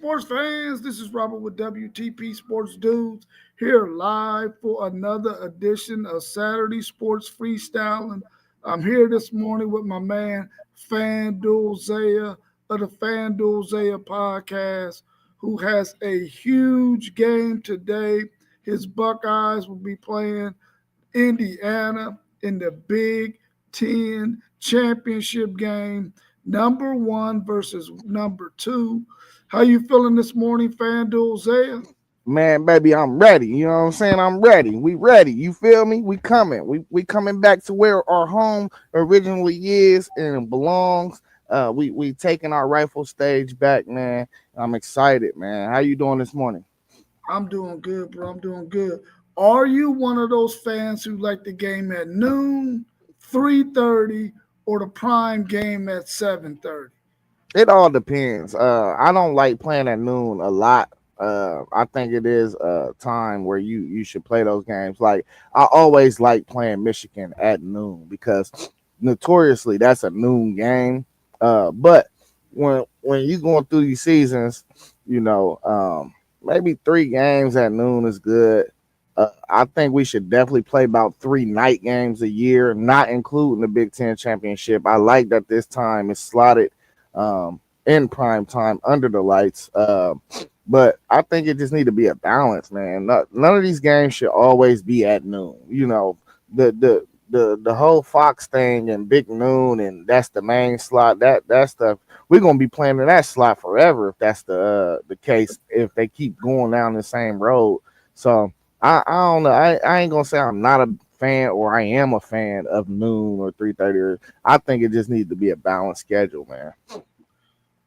sports fans. This is Robert with WTP Sports Dudes here live for another edition of Saturday Sports Freestyling. I'm here this morning with my man FanDuel Zaya of the FanDuel Zaya podcast, who has a huge game today. His Buckeyes will be playing Indiana in the Big Ten championship game, number one versus number two. How you feeling this morning, FanDuel Zaya? Man, baby, I'm ready. You know what I'm saying? I'm ready. We ready. You feel me? We coming. We coming back to where our home originally is and it belongs. We taking our rightful stage back, man. I'm excited, man. How you doing this morning? I'm doing good, bro. I'm doing good. Are you one of those fans who like the game at noon, 3:30, or the prime game at 7:30? It all depends. I don't like playing at noon a lot. I think it is a time where you should play those games. Like I always like playing Michigan at noon because notoriously that's a noon game. But when you going through these seasons, you know, maybe 3 games at noon is good. I think we should definitely play about 3 night games a year, not including the Big Ten championship. I like that this time is slotted in prime time under the lights. But I think it just need to be a balance, man. None of these games should always be at noon. You know, the whole Fox thing and Big Noon and that's the main slot. That stuff we're gonna be playing in that slot forever if that's the case. If they keep going down the same road, so I don't know. I ain't gonna say I'm not a fan or I am a fan of noon or 3:30. I think it just needs to be a balanced schedule, man.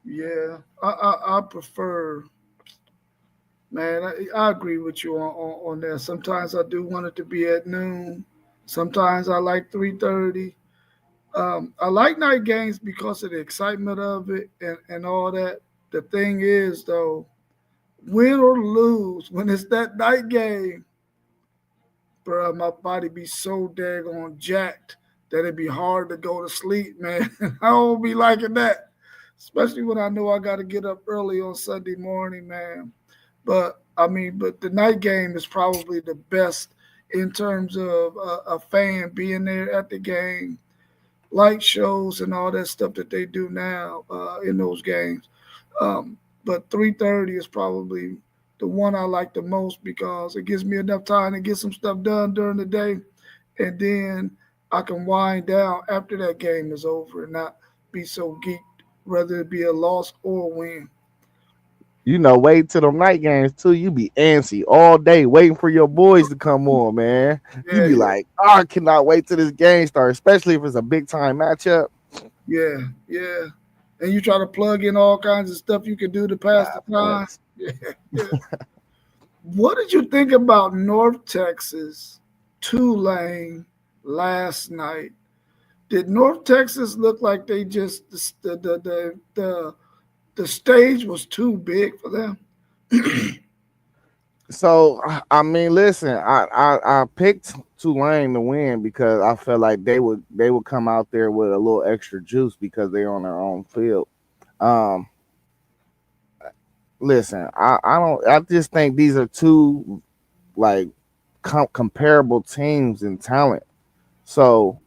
Yeah, I prefer. Man, I agree with you on that. Sometimes I do want it to be at noon. Sometimes I like 3:30. I like night games because of the excitement of it and all that. The thing is, though, win or lose, when it's that night game, bro, my body be so daggone jacked that it'd be hard to go to sleep, man. I don't be liking that, especially when I know I got to get up early on Sunday morning, man. But the night game is probably the best in terms of a fan being there at the game, light shows and all that stuff that they do now in those games. But 3:30 is probably the one I like the most because it gives me enough time to get some stuff done during the day, and then I can wind down after that game is over and not be so geeked, whether it be a loss or a win. You know, wait till the night games too. You be antsy all day waiting for your boys to come on, man. You Yeah, be yeah, like, oh, I cannot wait till this game starts, especially if it's a big time matchup. yeah, yeah. And you try to plug in all kinds of stuff you can do to pass the Nah, time. facts. Yeah, yeah. What did you think about North Texas Tulane last night? Did North Texas look like they just the stage was too big for them? So I mean, listen, I picked Tulane to win because I felt like they would come out there with a little extra juice because they're on their own field. Um, listen, I just think these are two like comparable teams in talent. So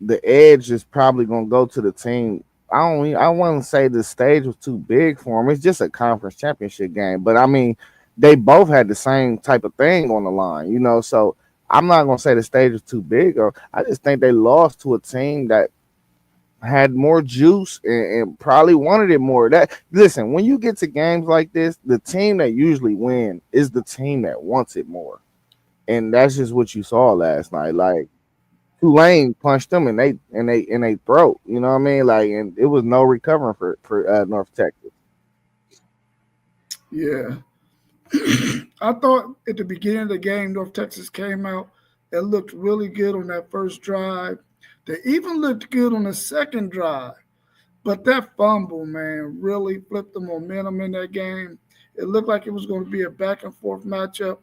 the edge is probably gonna go to the team. I wouldn't say the stage was too big for them. It's just a conference championship game, but I mean, they both had the same type of thing on the line, you know. So I'm not gonna say the stage was too big, or I just think they lost to a team that had more juice and probably wanted it more. That listen, when you get to games like this, the team that usually win is the team that wants it more, and that's just what you saw last night. Like Tulane punched them and they throat. You know what I mean? Like, and it was no recovering for North Texas. Yeah. I thought at the beginning of the game, North Texas came out and looked really good on that first drive. They even looked good on the second drive. But that fumble, man, really flipped the momentum in that game. It looked like it was going to be a back and forth matchup.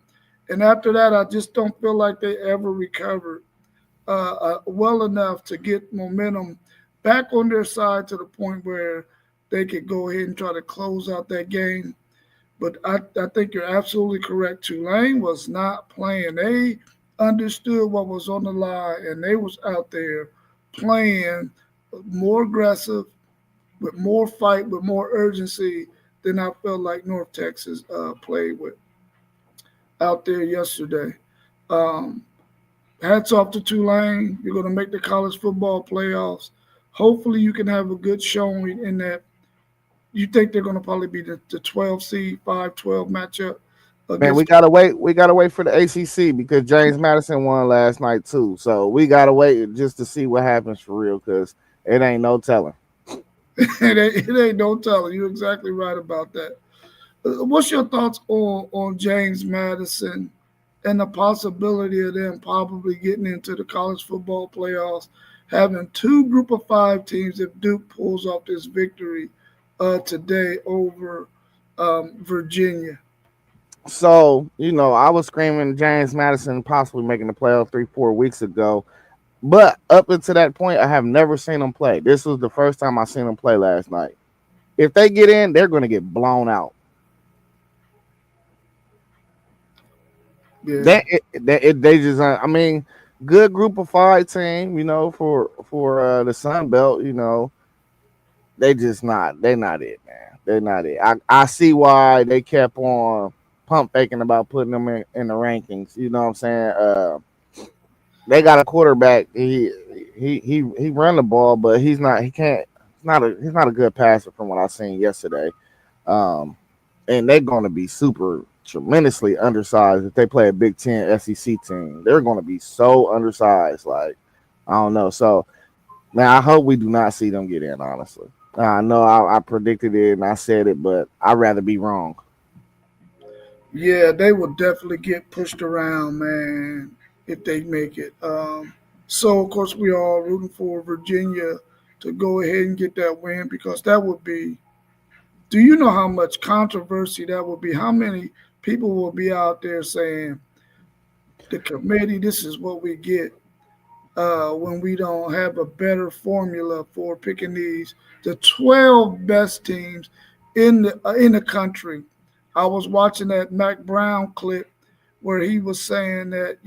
And after that, I just don't feel like they ever recovered well enough to get momentum back on their side to the point where they could go ahead and try to close out that game. But I think you're absolutely correct. Tulane was not playing. They understood what was on the line, and they was out there playing more aggressive, with more fight, with more urgency than I felt like North Texas played with out there yesterday. Um, Hats off to Tulane. You're going to make the college football playoffs. Hopefully, you can have a good showing in that. You think they're going to probably be the 12 seed, 5-12 matchup Man, we against. gotta wait. We gotta wait for the ACC because James Madison won last night too. So we gotta wait just to see what happens for real because it ain't no telling. It ain't no telling. You're exactly right about that. What's your thoughts on James Madison and the possibility of them probably getting into the college football playoffs, having two group of five teams if Duke pulls off this victory today over Virginia? So I was screaming James Madison possibly making the playoff 3 4 weeks ago, but up until that point, I have never seen them play. This was the first time I seen them play last night. If they get in, they're gonna get blown out. Yeah, They just I mean, good group of five team. For the Sun Belt. They're not it, man. They're not it. I see why they kept on pump faking about putting them in the rankings. You know what I'm saying? They got a quarterback. He run the ball, but he's not. He can't. He's not a good passer from what I seen yesterday. Um, and they're going to be super tremendously undersized if they play a Big Ten SEC team. They're going to be so undersized. Like I don't know. So man, I hope we do not see them get in. Honestly, I know I predicted it and I said it, but I'd rather be wrong. yeah, they will definitely get pushed around, man, if they make it. So of course we are rooting for Virginia to go ahead and get that win because that would be. Do you know how much controversy that would be? How many people will be out there saying the committee, this is what we get when we don't have a better formula for picking the 12 best teams in the country. I was watching that Mac Brown clip where he was saying that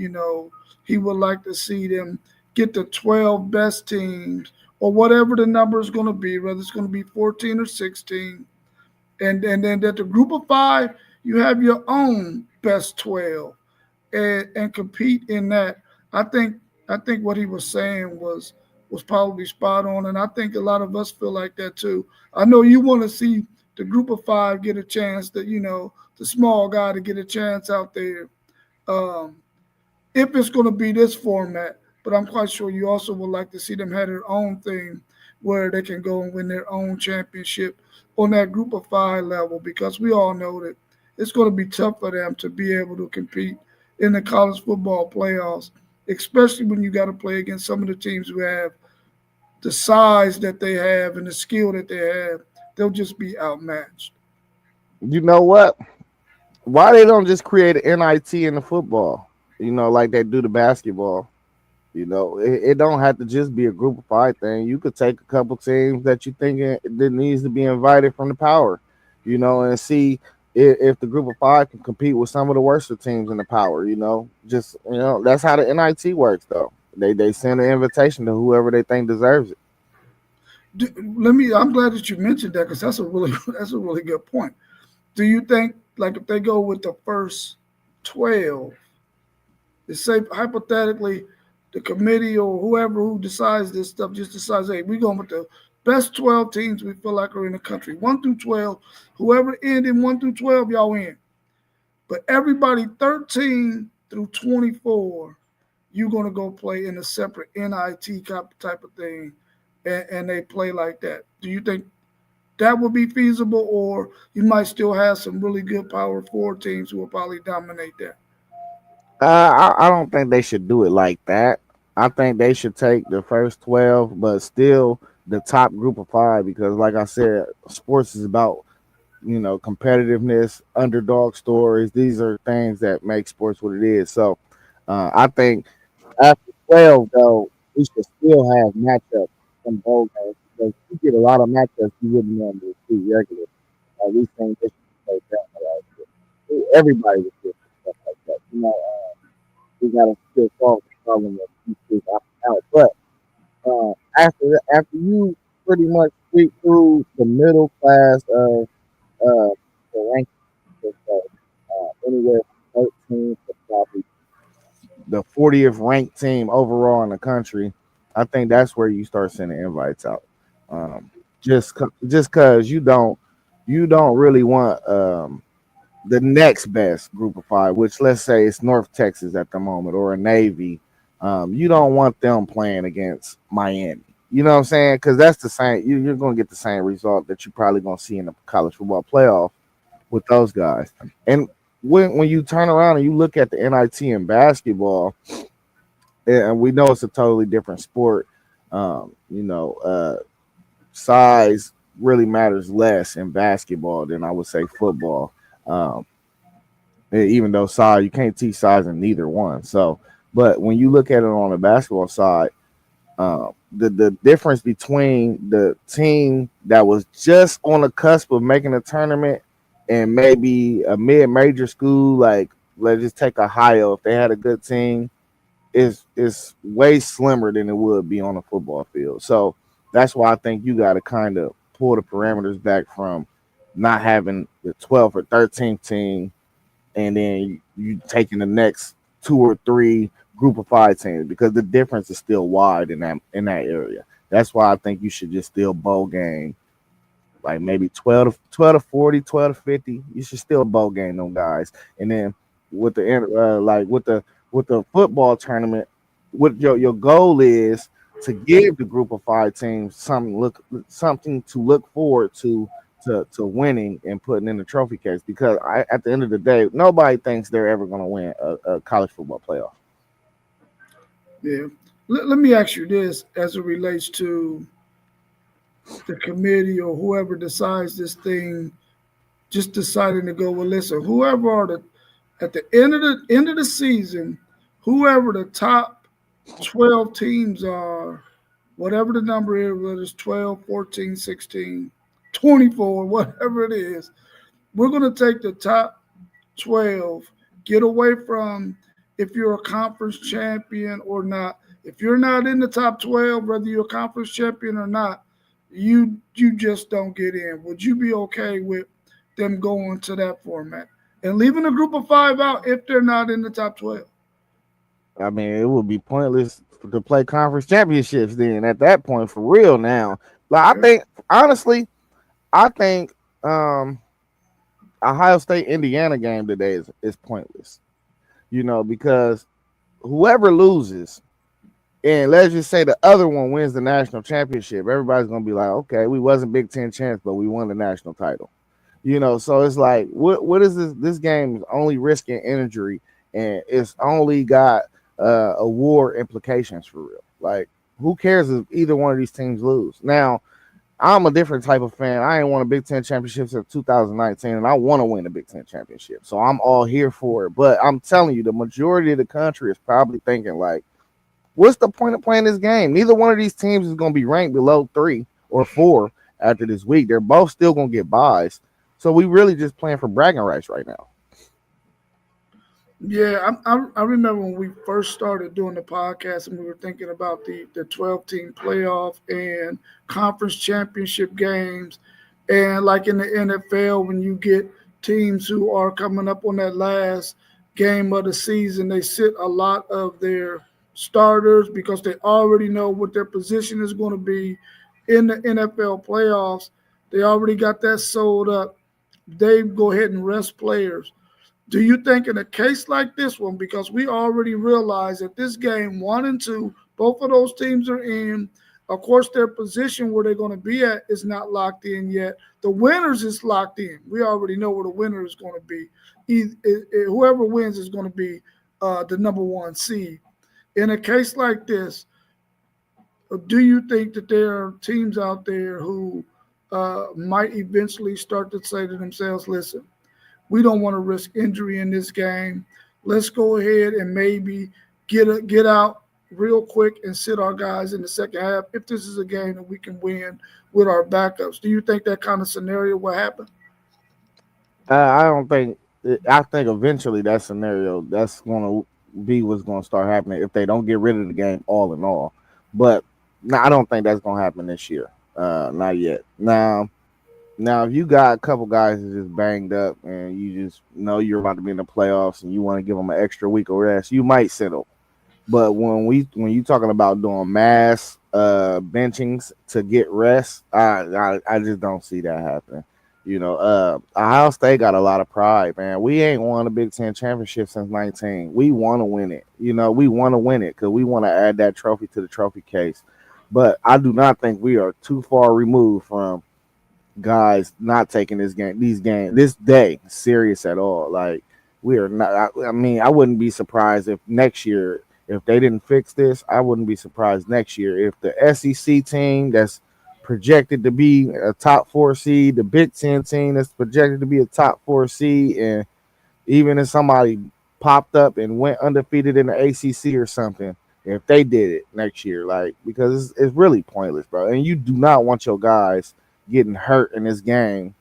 he would like to see them get the 12 best teams or whatever the number is going to be, whether it's going to be 14 or 16, and then that the group of five you have your own best 12 and compete in that. I think I think what he was saying was probably spot on, and I think a lot of us feel like that too. I know you want to see the group of five get a chance, that the small guy to get a chance out there. Um, if it's going to be this format. But I'm quite sure you also would like to see them have their own thing where they can go and win their own championship on that group of five level, because we all know that it's going to be tough for them to be able to compete in the college football playoffs, especially when you got to play against some of the teams who have the size that they have and the skill that they have. They'll just be outmatched. You know what? Why they don't just create an NIT in the football? Like they do the basketball. It don't have to just be a group of five thing. You could take a couple teams that you think that needs to be invited from the power, and see if the group of five can compete with some of the worst teams in the power. Just that's how the NIT works though. They send an invitation to whoever they think deserves it. Let me. I'm glad that you mentioned that because that's a really that's a really good point. Do you think, like, if they go with the first 12, say hypothetically, the committee or whoever who decides this stuff just decides, hey, we're going with the best 12 teams we feel like are in the country, 1 through 12, whoever end in 1 through 12, y'all in. But everybody 13 through 24, you're going to go play in a separate NIT type of thing, and they play like that. Do you think that would be feasible, or you might still have some really good Power Four teams who will probably dominate that? I don't think they should do it like that. I think they should take the first 12, but still the top group of five because, like I said, sports is about competitiveness, underdog stories. These are things that make sports what it is. So I think after 12, though, we should still have matchups in bowl games. because you get a lot of matchups you wouldn't normally see regularly. We've seen this play down last year. Everybody was doing stuff like that. We got to still solve the problem of these out. But after you pretty much sweep through the middle class of the rankings, so, anywhere from 13 to probably the 40th ranked team overall in the country, I think that's where you start sending invites out. Um, just because you don't really want the next best group of five, which let's say it's North Texas at the moment or a Navy. You don't want them playing against Miami. You know what I'm saying? Because that's the same. You're going to get the same result that you're probably going to see in the college football playoff with those guys. And when you turn around and you look at the NIT in basketball, and we know it's a totally different sport. Size really matters less in basketball than I would say football. Um, even though size, you can't teach size in neither one. So, but when you look at it on the basketball side, the difference between the team that was just on the cusp of making a tournament and maybe a mid-major school, like let's just take Ohio, if they had a good team, is way slimmer than it would be on a football field. So that's why I think you got to kind of pull the parameters back from not having the 12th or 13th team, and then you taking the next two or three group of five teams because the difference is still wide in that area. That's why I think you should just still bowl game like maybe 12 to 40, 12 to 50. You should still bowl game them guys. And then with the football tournament, what your goal is to give the group of five teams something to look forward to winning and putting in the trophy case because at the end of the day, nobody thinks they're ever going to win a college football playoff. Yeah. Let me ask you this as it relates to the committee or whoever decides this thing, just deciding to go, well, listen, whoever are the at the end of the season, whoever the top 12 teams are, whatever the number is, whether it's 12, 14, 16, 24, whatever it is, we're going to take the top 12, get away from if you're a conference champion or not. If you're not in the top 12, whether you're a conference champion or not, you just don't get in. Would you be okay with them going to that format and leaving a group of five out if they're not in the top 12? I mean, it would be pointless to play conference championships then at that point for real now. Like I Okay. think honestly, I think Ohio State Indiana game today is pointless. Because whoever loses, and let's just say the other one wins the national championship, everybody's gonna be like, okay, we wasn't Big Ten champs, but we won the national title. So it's like, what is this game is only risking injury, and it's only got award implications for real. Like, who cares if either one of these teams lose? Now, I'm a different type of fan. I ain't won a Big Ten championship since 2019, and I want to win a Big Ten championship. So I'm all here for it. But I'm telling you, the majority of the country is probably thinking like, what's the point of playing this game? Neither one of these teams is going to be ranked below 3 or 4 after this week. They're both still going to get buys. So we really just playing for bragging rights right now. Yeah, I remember when we first started doing the podcast and we were thinking about the 12 team playoff and conference championship games. And like in the NFL, when you get teams who are coming up on that last game of the season, they sit a lot of their starters because they already know what their position is going to be in the NFL playoffs. They already got that sold up. They go ahead and rest players. Do you think in a case like this one, because we already realize that this game 1 and 2, both of those teams are in. Of course, their position where they're going to be at is not locked in yet. The winners is locked in. We already know where the winner is going to be. Whoever wins is going to be the number one seed. In a case like this, do you think that there are teams out there who might eventually start to say to themselves, listen, we don't want to risk injury in this game. Let's go ahead and maybe get out real quick and sit our guys in the second half if this is a game that we can win with our backups. Do you think that kind of scenario will happen? I don't think. I think eventually that scenario that's going to be what's going to start happening if they don't get rid of the game all in all. But no, I don't think that's going to happen this year. Not yet. Now, if you got a couple guys that just banged up and you just know you're about to be in the playoffs and you want to give them an extra week of rest, you might settle. But when you talking about doing mass benchings to get rest, I just don't see that happening. Ohio State got a lot of pride, man. We ain't won a Big Ten championship since 19. We want to win it. We want to win it because we want to add that trophy to the trophy case. But I do not think we are too far removed from guys not taking this day serious at all. Like we are not. I mean, I wouldn't be surprised if next year, if they didn't fix this, I wouldn't be surprised next year if the SEC team that's projected to be a top four seed, the Big Ten team that's projected to be a top four seed, and even if somebody popped up and went undefeated in the ACC or something, if they did it next year, like because it's really pointless, bro. And you do not want your guys getting hurt in this game,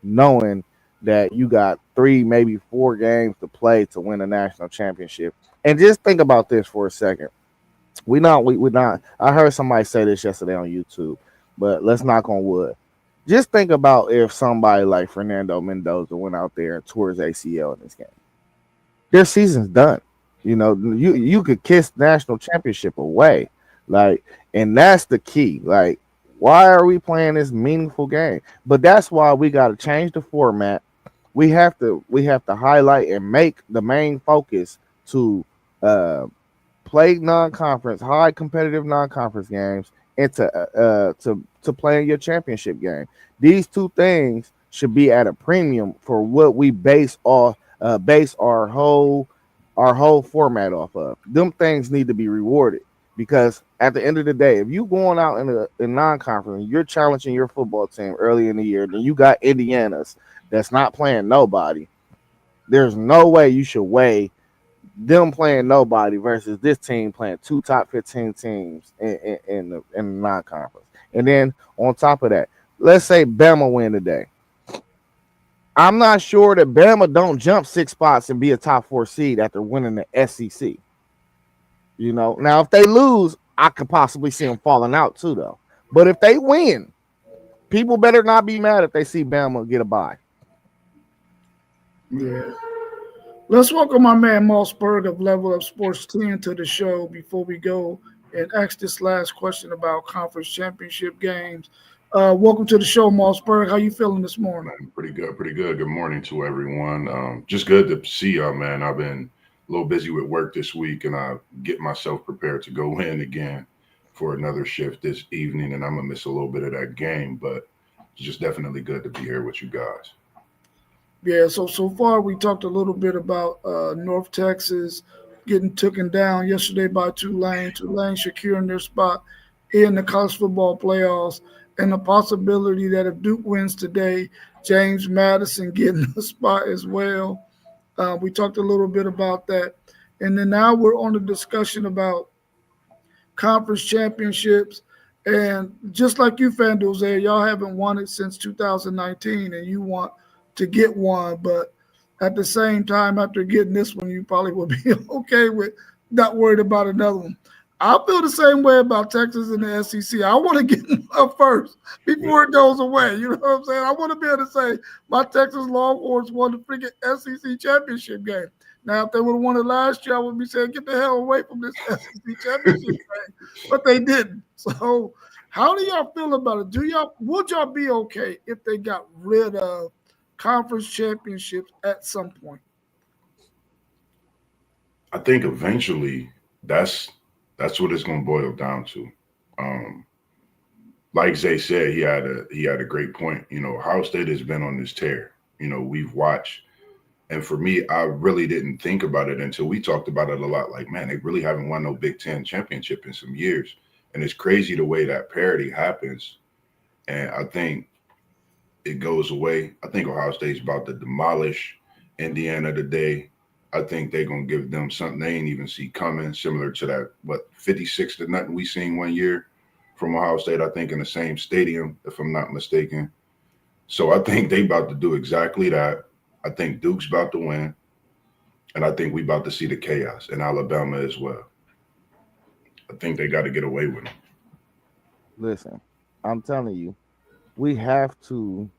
knowing that you got three, maybe four games to play to win a national championship. And just think about this for a second. We not. I heard somebody say this yesterday on YouTube, but let's knock on wood. Just think about if somebody like Fernando Mendoza went out there and tore his ACL in this game. Their season's done. You could kiss national championship away. Like, and that's the key. Like, why are we playing this meaningful game? But that's why we gotta change the format. We have to highlight and make the main focus to uh play non-conference, high competitive non-conference games, and to play in your championship game. These two things should be at a premium for what we base our whole format off of. Them things need to be rewarded because at the end of the day, if you going out in non-conference, you're challenging your football team early in the year, then you got Indiana's that's not playing nobody. There's no way you should weigh them playing nobody versus this team playing two top 15 teams in the non-conference. And then on top of that, let's say Bama win today. I'm not sure that Bama don't jump 6 spots and be a top four seed after winning the SEC. Now if they lose, I could possibly see them falling out too, though. But if they win, people better not be mad if they see Bama get a bye. Yeah. Let's welcome my man Mossberg of Level Up Sports 10 to the show before we go and ask this last question about conference championship games. Welcome to the show, Mossberg. How you feeling this morning? Man, pretty good, pretty good. Good morning to everyone. Just good to see y'all, man. I've been a little busy with work this week, and I get myself prepared to go in again for another shift this evening, and I'm gonna miss a little bit of that game, but it's just definitely good to be here with you guys. Yeah, so far we talked a little bit about North Texas getting taken down yesterday by Tulane. Tulane securing their spot in the college football playoffs, and the possibility that if Duke wins today, James Madison getting a spot as well. We talked a little bit about that, and then now we're on the discussion about conference championships. And just like you, FanDuel, y'all haven't won it since 2019, and you want to get one. But at the same time, after getting this one, you probably will be okay with not worried about another one. I feel the same way about Texas and the SEC. I want to get them up first before it goes away. You know what I'm saying? I want to be able to say my Texas Longhorns won the freaking SEC championship game. Now, if they would have won it last year, I would be saying, get the hell away from this SEC championship game. But they didn't. So, how do y'all feel about it? Would y'all be okay if they got rid of conference championships at some point? I think eventually that's what it's gonna boil down to. Um, like Zay said, he had a great point. Ohio State has been on this tear. We've watched. And for me, I really didn't think about it until we talked about it a lot. Like, man, they really haven't won no Big Ten championship in some years. And it's crazy the way that parity happens. And I think it goes away. I think Ohio State's about to demolish Indiana today. I think they're gonna give them something they ain't even see coming, similar to that 56 to nothing we seen one year from Ohio State. I think in the same stadium, if I'm not mistaken. So I think they about to do exactly that. I think Duke's about to win, and I think we about to see the chaos in Alabama as well. I think they got to get away with it. Listen, I'm telling you, we have to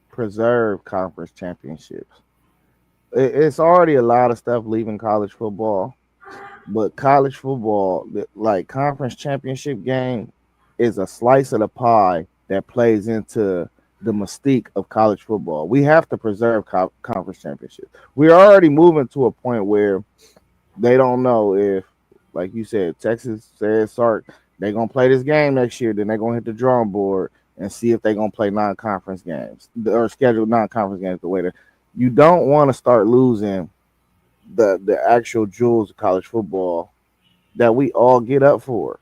preserve conference championships. It's already a lot of stuff leaving college football, but college football, like conference championship game, is a slice of the pie that plays into the mystique of college football. We have to preserve conference championships. We're already moving to a point where they don't know if, like you said, Texas says Sark, they're gonna play this game next year, then they're gonna hit the drawing board and see if they're gonna play non-conference games or schedule non-conference games the way that you don't want to start losing the actual jewels of college football that we all get up for.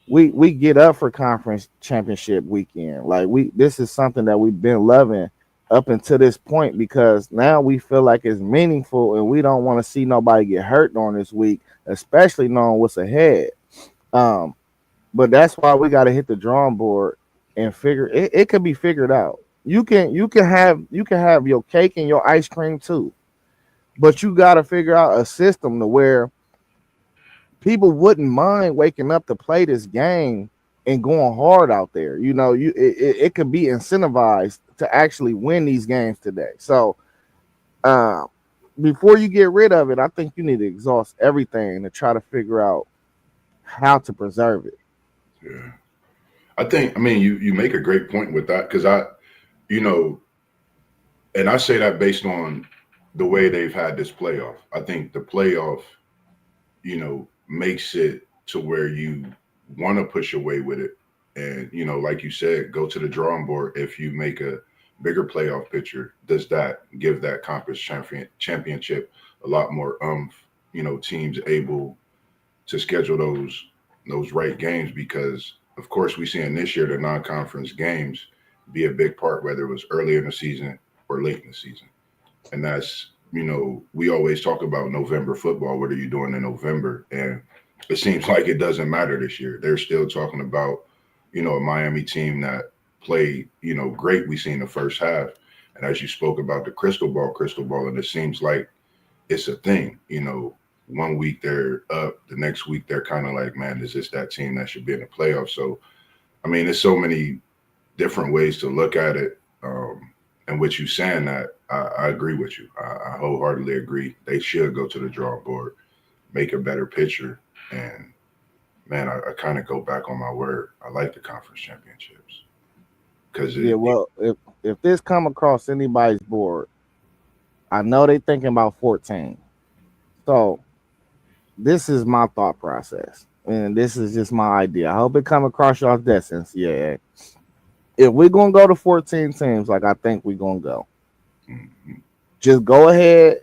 We get up for conference championship weekend. Like we this is something that we've been loving up until this point because now we feel like it's meaningful and we don't want to see nobody get hurt during this week, especially knowing what's ahead. Um, but that's why we got to hit the drawing board and figure it. It could be figured out. You can have your cake and your ice cream too, but you got to figure out a system to where people wouldn't mind waking up to play this game and going hard out there. You know, it could be incentivized to actually win these games today. So uh, before you get rid of it, I think you need to exhaust everything to try to figure out how to preserve it. Yeah, I think. I mean, you make a great point with that because you know, and I say that based on the way they've had this playoff. I think the playoff, makes it to where you want to push away with it. And, like you said, go to the drawing board. If you make a bigger playoff picture, does that give that conference championship a lot more teams able to schedule those right games because of course we seeing this year the non-conference games be a big part, whether it was early in the season or late in the season. And that's we always talk about November football. What are you doing in November? And it seems like it doesn't matter this year. They're still talking about a Miami team that played great. We seen the first half, and as you spoke about the crystal ball, and it seems like it's a thing. One week they're up, the next week they're kind of like, man, is this that team that should be in the playoffs? So I mean, there's so many different ways to look at it. And with you saying that, I agree with you. I wholeheartedly agree. They should go to the drawing board, make a better picture. And man, I kind of go back on my word. I like the conference championships because Yeah, well, if this come across anybody's board, I know they thinking about 14. So this is my thought process, and this is just my idea. I hope it come across y'all's distance. Yeah, if we're gonna go to 14 teams, like I think we're gonna go, just go ahead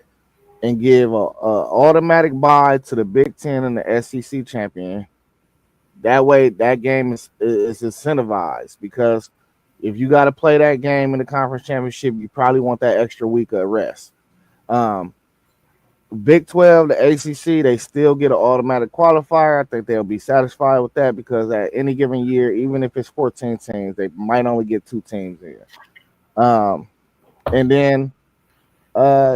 and give a automatic bye to the Big Ten and the SEC champion. That way, that game is incentivized because if you got to play that game in the conference championship, you probably want that extra week of rest. Um, Big 12, the ACC, they still get an automatic qualifier. I think they'll be satisfied with that because at any given year, even if it's 14 teams, they might only get 2 teams in. And then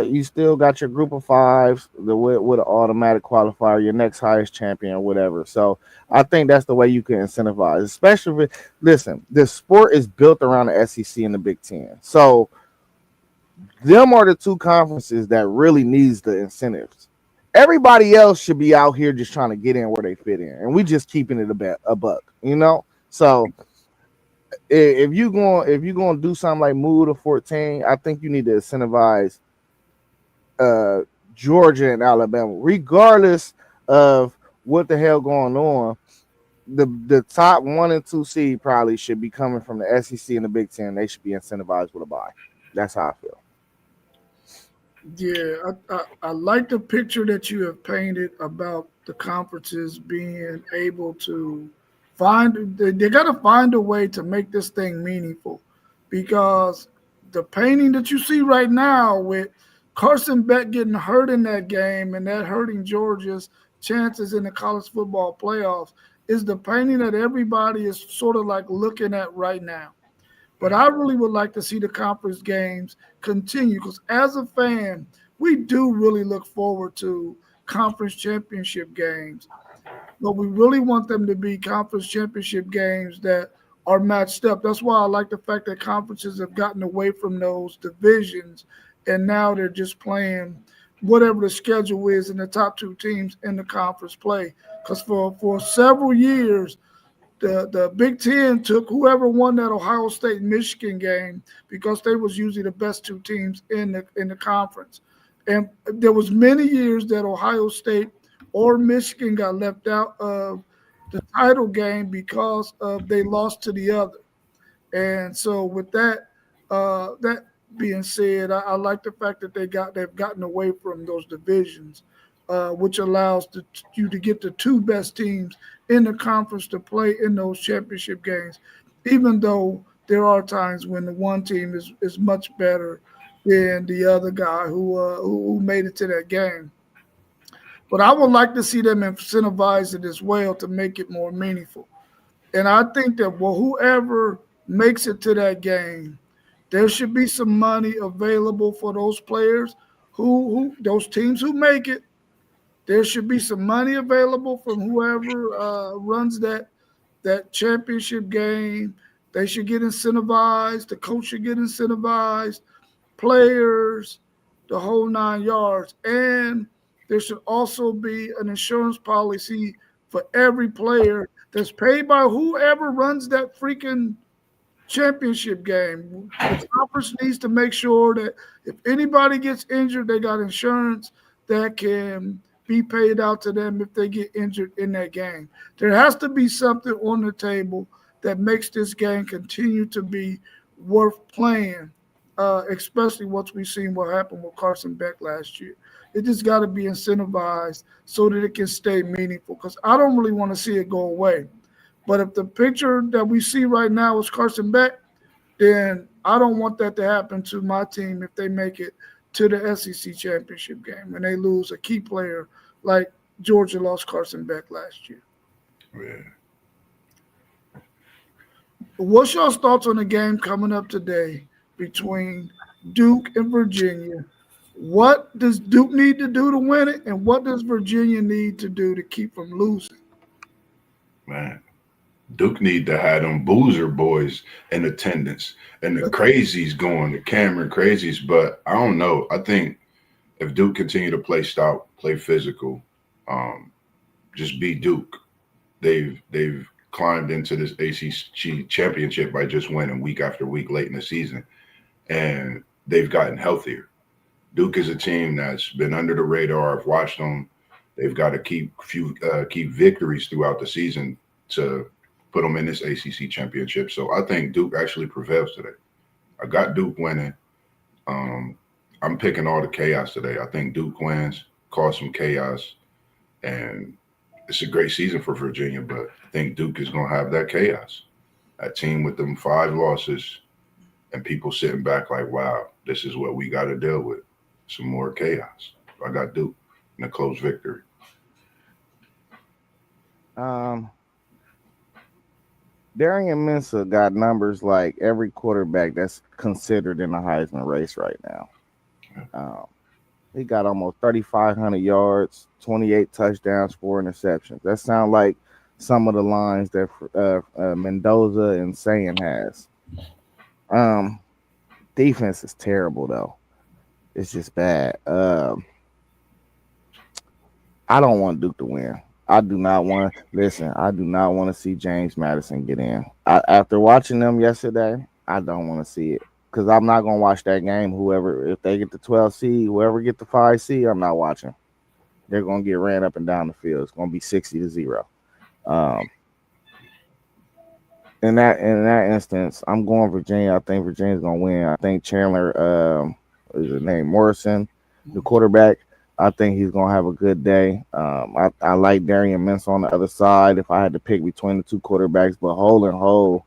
you still got your group of fives with an automatic qualifier, your next highest champion or whatever. So I think that's the way you can incentivize, especially listen, the sport is built around the SEC and the Big Ten. So them are the two conferences that really needs the incentives. Everybody else should be out here just trying to get in where they fit in, and we just keeping it a buck. So if you going to do something like move to 14, I think you need to incentivize uh, Georgia and Alabama, regardless of what the hell going on. The top 1 and 2 seed probably should be coming from the SEC and the Big Ten. They should be incentivized with a bye. That's how I feel. Yeah, I like the picture that you have painted about the conferences being able to they got to find a way to make this thing meaningful because the painting that you see right now with Carson Beck getting hurt in that game and that hurting Georgia's chances in the college football playoffs is the painting that everybody is sort of like looking at right now. But I really would like to see the conference games continue because as a fan, we do really look forward to conference championship games, but we really want them to be conference championship games that are matched up. That's why I like the fact that conferences have gotten away from those divisions and now they're just playing whatever the schedule is and the top two teams in the conference play. Because for several years, the Big Ten took whoever won that Ohio State Michigan game because they was usually the best two teams in the conference. And there was many years that Ohio State or Michigan got left out of the title game because of they lost to the other. And so with that being said, I like the fact that they've gotten away from those divisions, which allows you to get the two best teams in the conference to play in those championship games, even though there are times when the one team is much better than the other guy who made it to that game. But I would like to see them incentivize it as well to make it more meaningful. And I think that well, whoever makes it to that game, there should be some money available for those players who those teams who make it. There should be some money available from whoever runs that championship game. They should get incentivized. The coach should get incentivized. Players, the whole 9 yards. And there should also be an insurance policy for every player that's paid by whoever runs that freaking championship game. The conference needs to make sure that if anybody gets injured, they got insurance that can be paid out to them if they get injured in that game. There has to be something on the table that makes this game continue to be worth playing, especially what we've seen what happened with Carson Beck last year. It just got to be incentivized so that it can stay meaningful because I don't really want to see it go away. But if the picture that we see right now is Carson Beck, then I don't want that to happen to my team if they make it to the SEC championship game and they lose a key player like Georgia lost Carson Beck last year. Yeah. What's your thoughts on the game coming up today between Duke and Virginia? What does Duke need to do to win it, and what does Virginia need to do to keep from losing? Man, Duke need to have them boozer boys in attendance and the crazies going, the Cameron crazies. But I don't know. I think if Duke continue to play stout, play physical, um, just be Duke. They've climbed into this ACC championship by just winning week after week late in the season, and they've gotten healthier. Duke is a team that's been under the radar. I've watched them. They've got to keep victories throughout the season to put them in this ACC championship. So I think Duke actually prevails today. I got Duke winning. Um, I'm picking all the chaos today. I think Duke wins, cause some chaos, and it's a great season for Virginia. But I think Duke is going to have that chaos. That team with them 5 losses and people sitting back like, wow, this is what we got to deal with. Some more chaos. I got Duke in a close victory. Um, Darian Mensah got numbers like every quarterback that's considered in the Heisman race right now. Um, he got almost 3,500 yards, 28 touchdowns, 4 interceptions. That sounds like some of the lines that Mendoza and Sayan has. Um, Defense is terrible though. It's just bad. I don't want Duke to win. I do not want to listen. I do not want to see James Madison get in. After watching them yesterday, I don't want to see it because I'm not gonna watch that game. Whoever, if they get the 12 seed, whoever get the 5 seed, I'm not watching. They're gonna get ran up and down the field. It's gonna be 60-0. Um, in that instance, I'm going Virginia. I think Virginia's gonna win. I think Chandler, what is his name, Morrison, the quarterback. I think he's gonna have a good day. I like Darian Mintz on the other side. If I had to pick between the two quarterbacks, but whole and whole,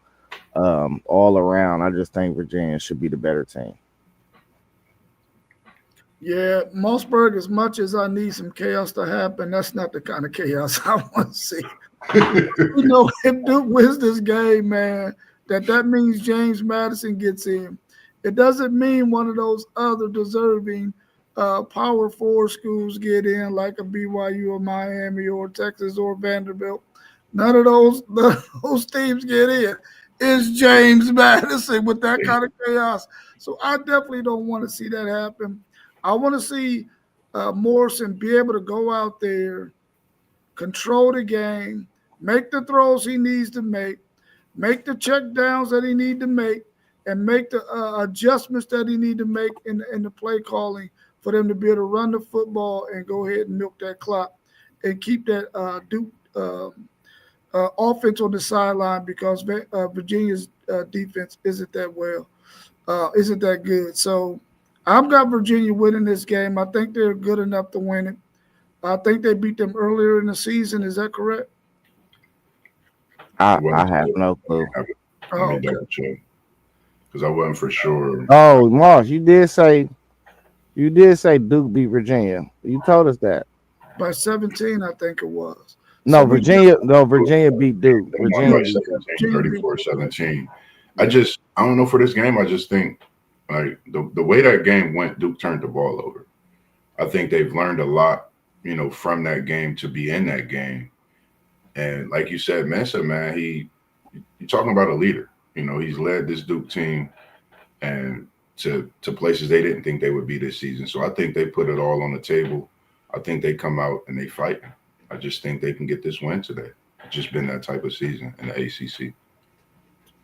all around, I just think Virginia should be the better team. Yeah, Mossberg, as much as I need some chaos to happen, that's not the kind of chaos I want to see. You know, if Duke wins this game, man, that means James Madison gets in. It doesn't mean one of those other deserving Power Four schools get in, like a BYU or Miami or Texas or Vanderbilt. None of those those teams get in. It's James Madison with that kind of chaos. So I definitely don't want to see that happen. I want to see Morrison be able to go out there, control the game, make the throws he needs to make the check downs that he need to make, and make the adjustments that he need to make in the play calling for them to be able to run the football and go ahead and milk that clock and keep that Duke offense on the sideline because Virginia's defense isn't that well, isn't that good. So I've got Virginia winning this game. I think they're good enough to win it. I think they beat them earlier in the season. Is that correct? I I wasn't have sure. no clue. Let Oh, me okay. double check because I wasn't for sure. Oh, Moss, you did say Duke beat Virginia. You told us that. By 17, I think it was. So No, we Virginia. No, Virginia beat Duke. They won Virginia by beat. 17, Virginia beat. 34-17. Yeah. I don't know for this game. I just think like the way that game went, Duke turned the ball over. I think they've learned a lot, from that game to be in that game. And like you said, Mensa, man, you're talking about a leader. He's led this Duke team and to places they didn't think they would be this season. So I think they put it all on the table. I think they come out and they fight. I just think they can get this win today. It's just been that type of season in the ACC.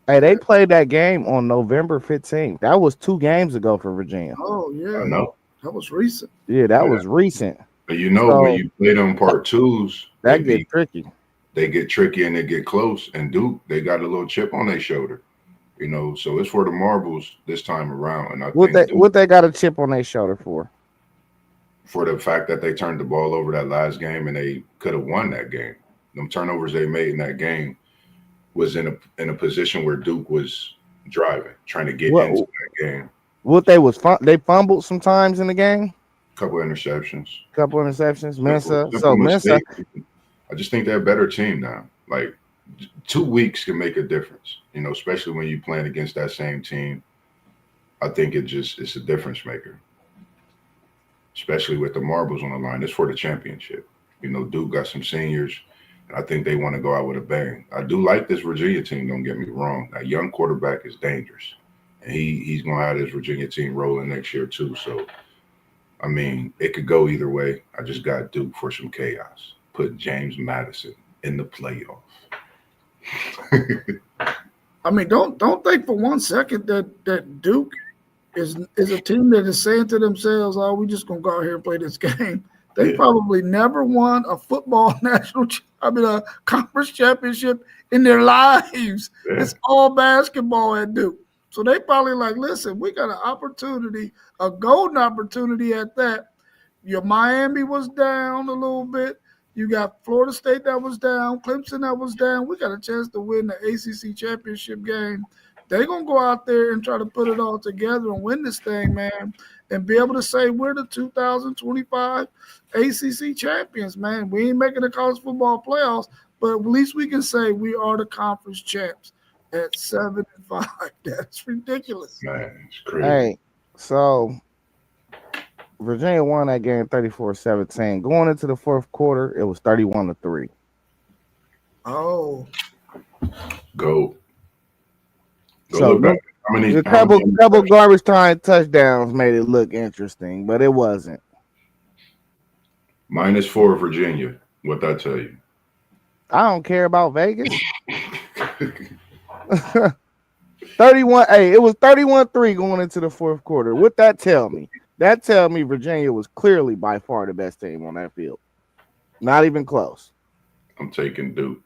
Hey, they played that game on November 15th. That was 2 games ago for Virginia. Oh, I yeah. know. That was recent. Yeah, that Yeah. was recent. But when So you play them part twos, that get tricky. they get tricky and they get close. And Duke, they got a little chip on their shoulder. So it's for the marbles this time around. And I What think they Duke, what they got a chip on their shoulder for? for the fact that they turned the ball over that last game and they could have won that game. Them turnovers they made in that game was in a position where Duke was driving, trying to get into What that game. what they was they fumbled sometimes in the game. Couple interceptions, Couple interceptions. simple, Mensa. simple So Mensa. mistake. I just think they're a better team now. Like 2 weeks can make a difference, especially when you're playing against that same team. I think it's a difference maker, especially with the marbles on the line. It's for the championship. Duke got some seniors, and I think they want to go out with a bang. I do like this Virginia team. Don't get me wrong. That young quarterback is dangerous, and he's going to have this Virginia team rolling next year too. So I mean, it could go either way. I just got Duke for some chaos. Put James Madison in the playoff. I mean, don't think for one second that Duke is a team that is saying to themselves, "Oh, we just gonna go out here and play this game." They Yeah, probably never won a football a conference championship in their lives. yeah, It's all basketball at Duke. So they probably like, listen, we got an opportunity, a golden opportunity at that. Your Miami was down a little bit. You got Florida State that was down, Clemson that was down. We got a chance to win the ACC championship game. They're going to go out there and try to put it all together and win this thing, man, and be able to say we're the 2025 ACC champions, man. We ain't making the college football playoffs, but at least we can say we are the conference champs at 7-5. That's ridiculous. man, it's crazy. Hey, so Virginia won that game 34-17. Going into the fourth quarter, it was 31-3. Oh, Go, go So look back. look, How many? a How many couple interceptions? garbage time touchdowns made it look interesting, but it wasn't. -4 Virginia. What that tell you? I don't care about Vegas. 31. Hey, it was 31-3 going into the fourth quarter. What that tell me? That tell me Virginia was clearly by far the best team on that field. Not even close. I'm taking Duke.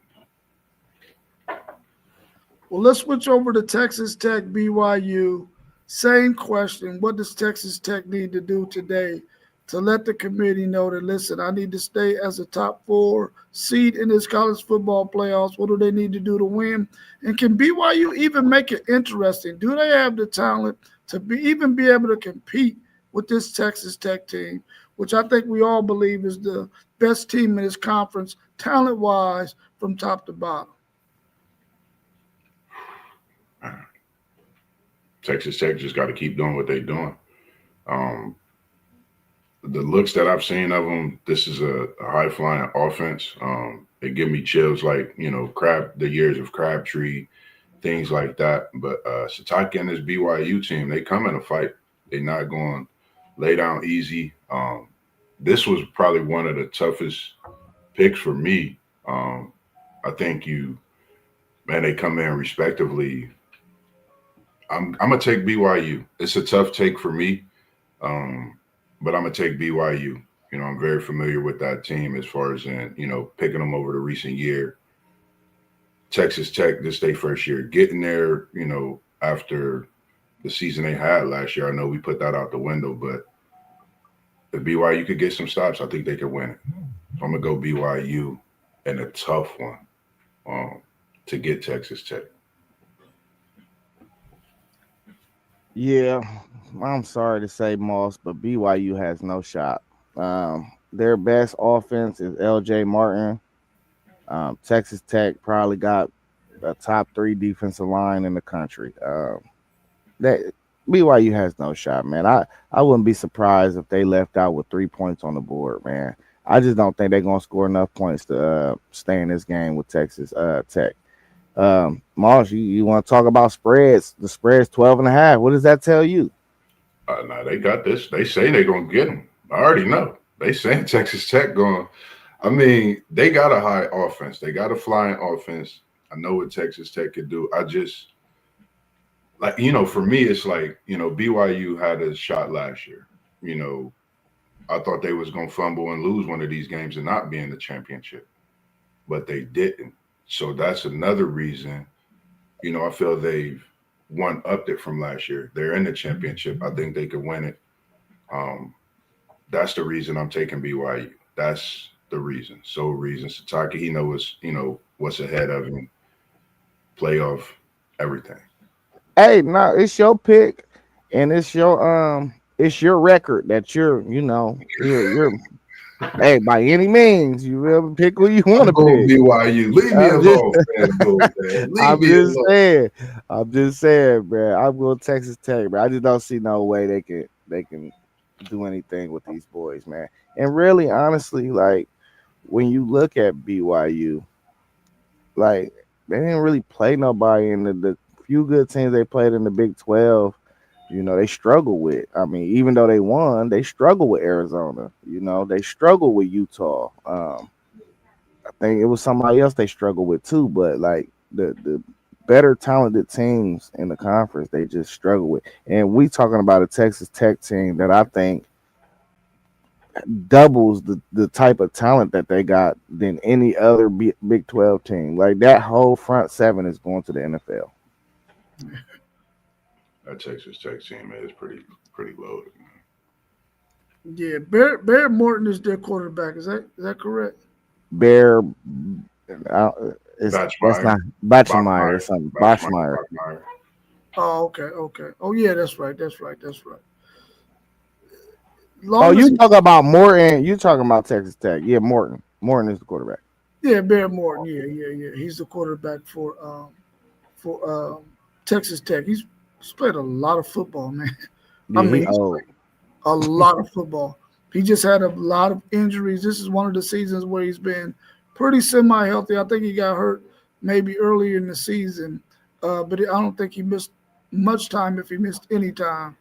well, let's switch over to Texas Tech BYU. Same question. What does Texas Tech need to do today to let the committee know that, listen, I need to stay as a top 4 seed in this college football playoffs? What do they need to do to win? And can BYU even make it interesting? Do they have the talent to even be able to compete with this Texas Tech team, which I think we all believe is the best team in this conference, talent wise, from top to bottom. Texas Tech just got to keep doing what they're doing. Um, the looks that I've seen of them, this is a high flying offense. It give me chills like Crab, the years of Crabtree, things like that. But Sataki and this BYU team, they come in a fight. They're not going lay down easy. This was probably one of the toughest picks for me. I think man, they come in respectively. I'm gonna take BYU. It's a tough take for me, um, but I'm gonna take BYU. I'm very familiar with that team as far as in picking them over the recent year. Texas Tech, this day first year, getting there. After the season they had last year, I know we put that out the window, but if BYU could get some stops, I think they could win it. So I'm gonna go BYU and a tough one to get Texas Tech. Yeah, I'm sorry to say, Moss, but BYU has no shot. Their best offense is LJ Martin. Texas Tech probably got a top three defensive line in the country. That BYU has no shot, man. I wouldn't be surprised if they left out with 3 points on the board, man. I just don't think they're gonna score enough points to stay in this game with Texas Tech. Moss, you want to talk about spreads? The spread's 12.5. What does that tell you? Now they got this. They say they're gonna get them. I already know. They saying Texas Tech going. I mean, they got a high offense. They got a flying offense. I know what Texas Tech could do. I just for me, it's like BYU had a shot last year. You know, I thought they was gonna fumble and lose one of these games and not be in the championship, but they didn't. So that's another reason. I feel they've one upped it from last year. They're in the championship. I think they could win it. Um, that's the reason I'm taking BYU. That's the reason. So reason. Sataki, he knows what's ahead of him. Playoff, everything. Hey, no, it's your pick, and it's your record that you're hey, by any means, you will pick who you want I'm to going pick. BYU. Leave me I'm just, alone, FanDuel, man. Leave I'm me just alone. saying, I'm just saying, man. I'm going Texas Tech, but I just don't see no way they can do anything with these boys, man. And really, honestly, like when you look at BYU, like they didn't really play nobody in the few good teams they played in the Big 12. They struggle with. I mean, even though they won, they struggle with Arizona. They struggle with Utah. I think it was somebody else they struggled with too, but like the better talented teams in the conference, they just struggle with. And we talking about a Texas Tech team that I think doubles the type of talent that they got than any other Big 12 team. Like that whole front seven is going to the NFL. That Texas Tech team is pretty loaded. Yeah, Bear Morton is their quarterback. Is that correct? Bear, uh, it's that's Batchmeyer, not Bachmeyer or Bachmeyer, something. Batchmeyer, Bachmeyer. Bachmeyer. Oh, okay, okay. Oh, yeah, that's right. That's right. That's right. Oh, Long as you talking about Morton? You talking about Texas Tech? Yeah, Morton. Morton is the quarterback. yeah, Bear Morton. Yeah, yeah, yeah. He's the quarterback for Texas Tech. He's played a lot of football, man. I Yeah, mean, he he's old. played a lot of football. He just had a lot of injuries. This is one of the seasons where he's been pretty semi-healthy. I think he got hurt maybe earlier in the season, but I don't think he missed much time if he missed any time.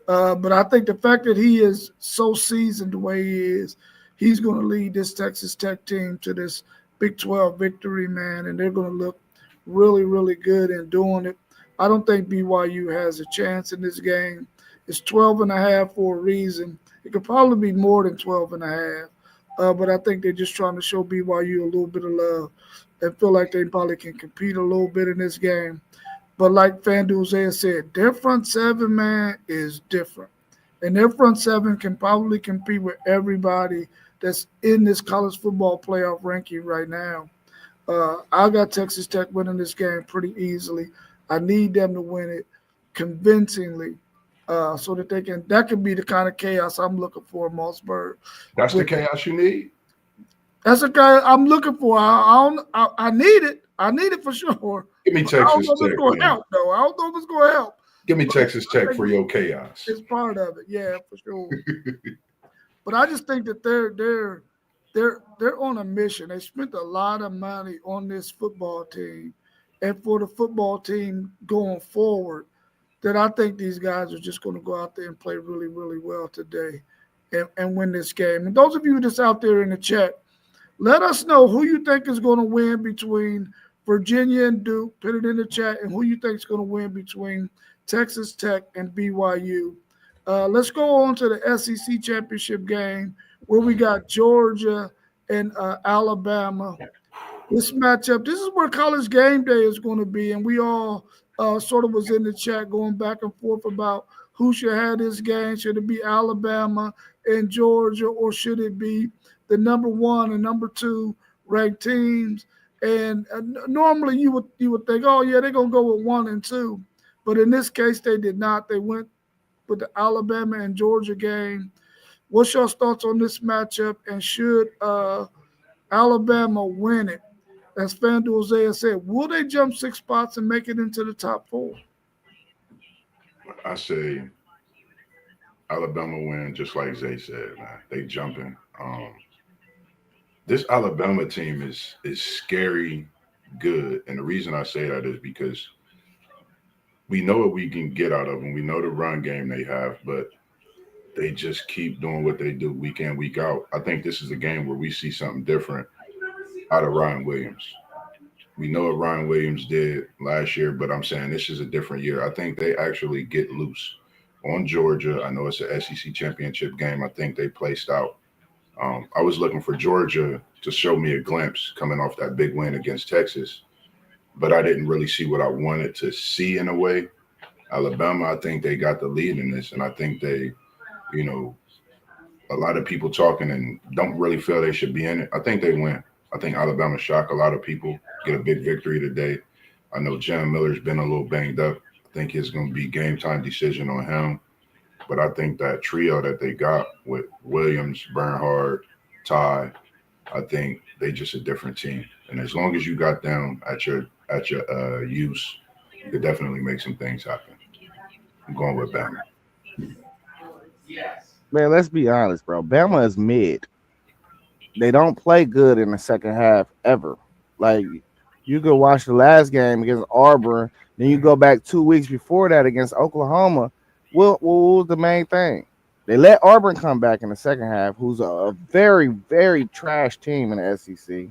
But I think the fact that he is so seasoned the way he is, he's going to lead this Texas Tech team to this Big 12 victory, man, and they're going to look really, really good in doing it. I don't think BYU has a chance in this game. It's 12.5 for a reason. It could probably be more than 12.5. But I think they're just trying to show BYU a little bit of love and feel like they probably can compete a little bit in this game. But like FanDuel said, their front seven, man, is different. And their front seven can probably compete with everybody that's in this college football playoff ranking right now. I got Texas Tech winning this game pretty easily. I need them to win it convincingly. so that they can. That could be the kind of chaos I'm looking for, Mossberg. That's the With chaos you need. that's the guy I'm looking for. I don't. I need it. I need it for sure. Give me But I don't know Texas if it's Tech, going to man. help though. I don't know if it's going to help. Give me But Texas I Tech think for your chaos. it's part of it. Yeah, for sure. But I just think that they're on a mission. They spent a lot of money on this football team, and for the football team going forward, that I think these guys are just going to go out there and play really, really well today, and win this game. And those of you that's out there in the chat, let us know who you think is going to win between Virginia and Duke. Put it in the chat, and who you think is going to win between Texas Tech and BYU. Let's go on to the SEC championship game where we got Georgia and Alabama. This matchup, this is where college game day is going to be, and we all sort of was in the chat going back and forth about who should have this game. Should it be Alabama and Georgia, or should it be the number one and number two ranked teams? And normally you would think, oh yeah, they're gonna go with one and two, but in this case they did not. They went with the Alabama and Georgia game. What's your thoughts on this matchup? And should Alabama win it? As FanDuel Isaiah said, will they jump 6 spots and make it into the top four? I say Alabama win, just like Zay said, man. They jumping. This Alabama team is scary good, and the reason I say that is because we know what we can get out of them. We know the run game they have, but they just keep doing what they do week in, week out. I think this is a game where we see something different out of Ryan Williams. We know what Ryan Williams did last year, but I'm saying this is a different year. I think they actually get loose on Georgia. I know it's an SEC championship game. I think they placed out. I was looking for Georgia to show me a glimpse coming off that big win against Texas, but I didn't really see what I wanted to see in a way. Alabama, I think they got the lead in this, and I think they, you know, a lot of people talking and don't really feel they should be in it. I think they win. I think Alabama shock a lot of people, get a big victory today. I know Jam Miller's been a little banged up. I think it's going to be game time decision on him. But I think that trio that they got with Williams, Bernhard, Ty, I think they just a different team. And as long as you got them at your use, you could definitely make some things happen. I'm going with Bama. Man, let's be honest, bro. Bama is mid. They don't play good in the second half ever. Like you could watch the last game against Auburn, then you go back 2 weeks before that against Oklahoma. What was the main thing? They let Auburn come back in the second half, who's a very, very trash team in the SEC.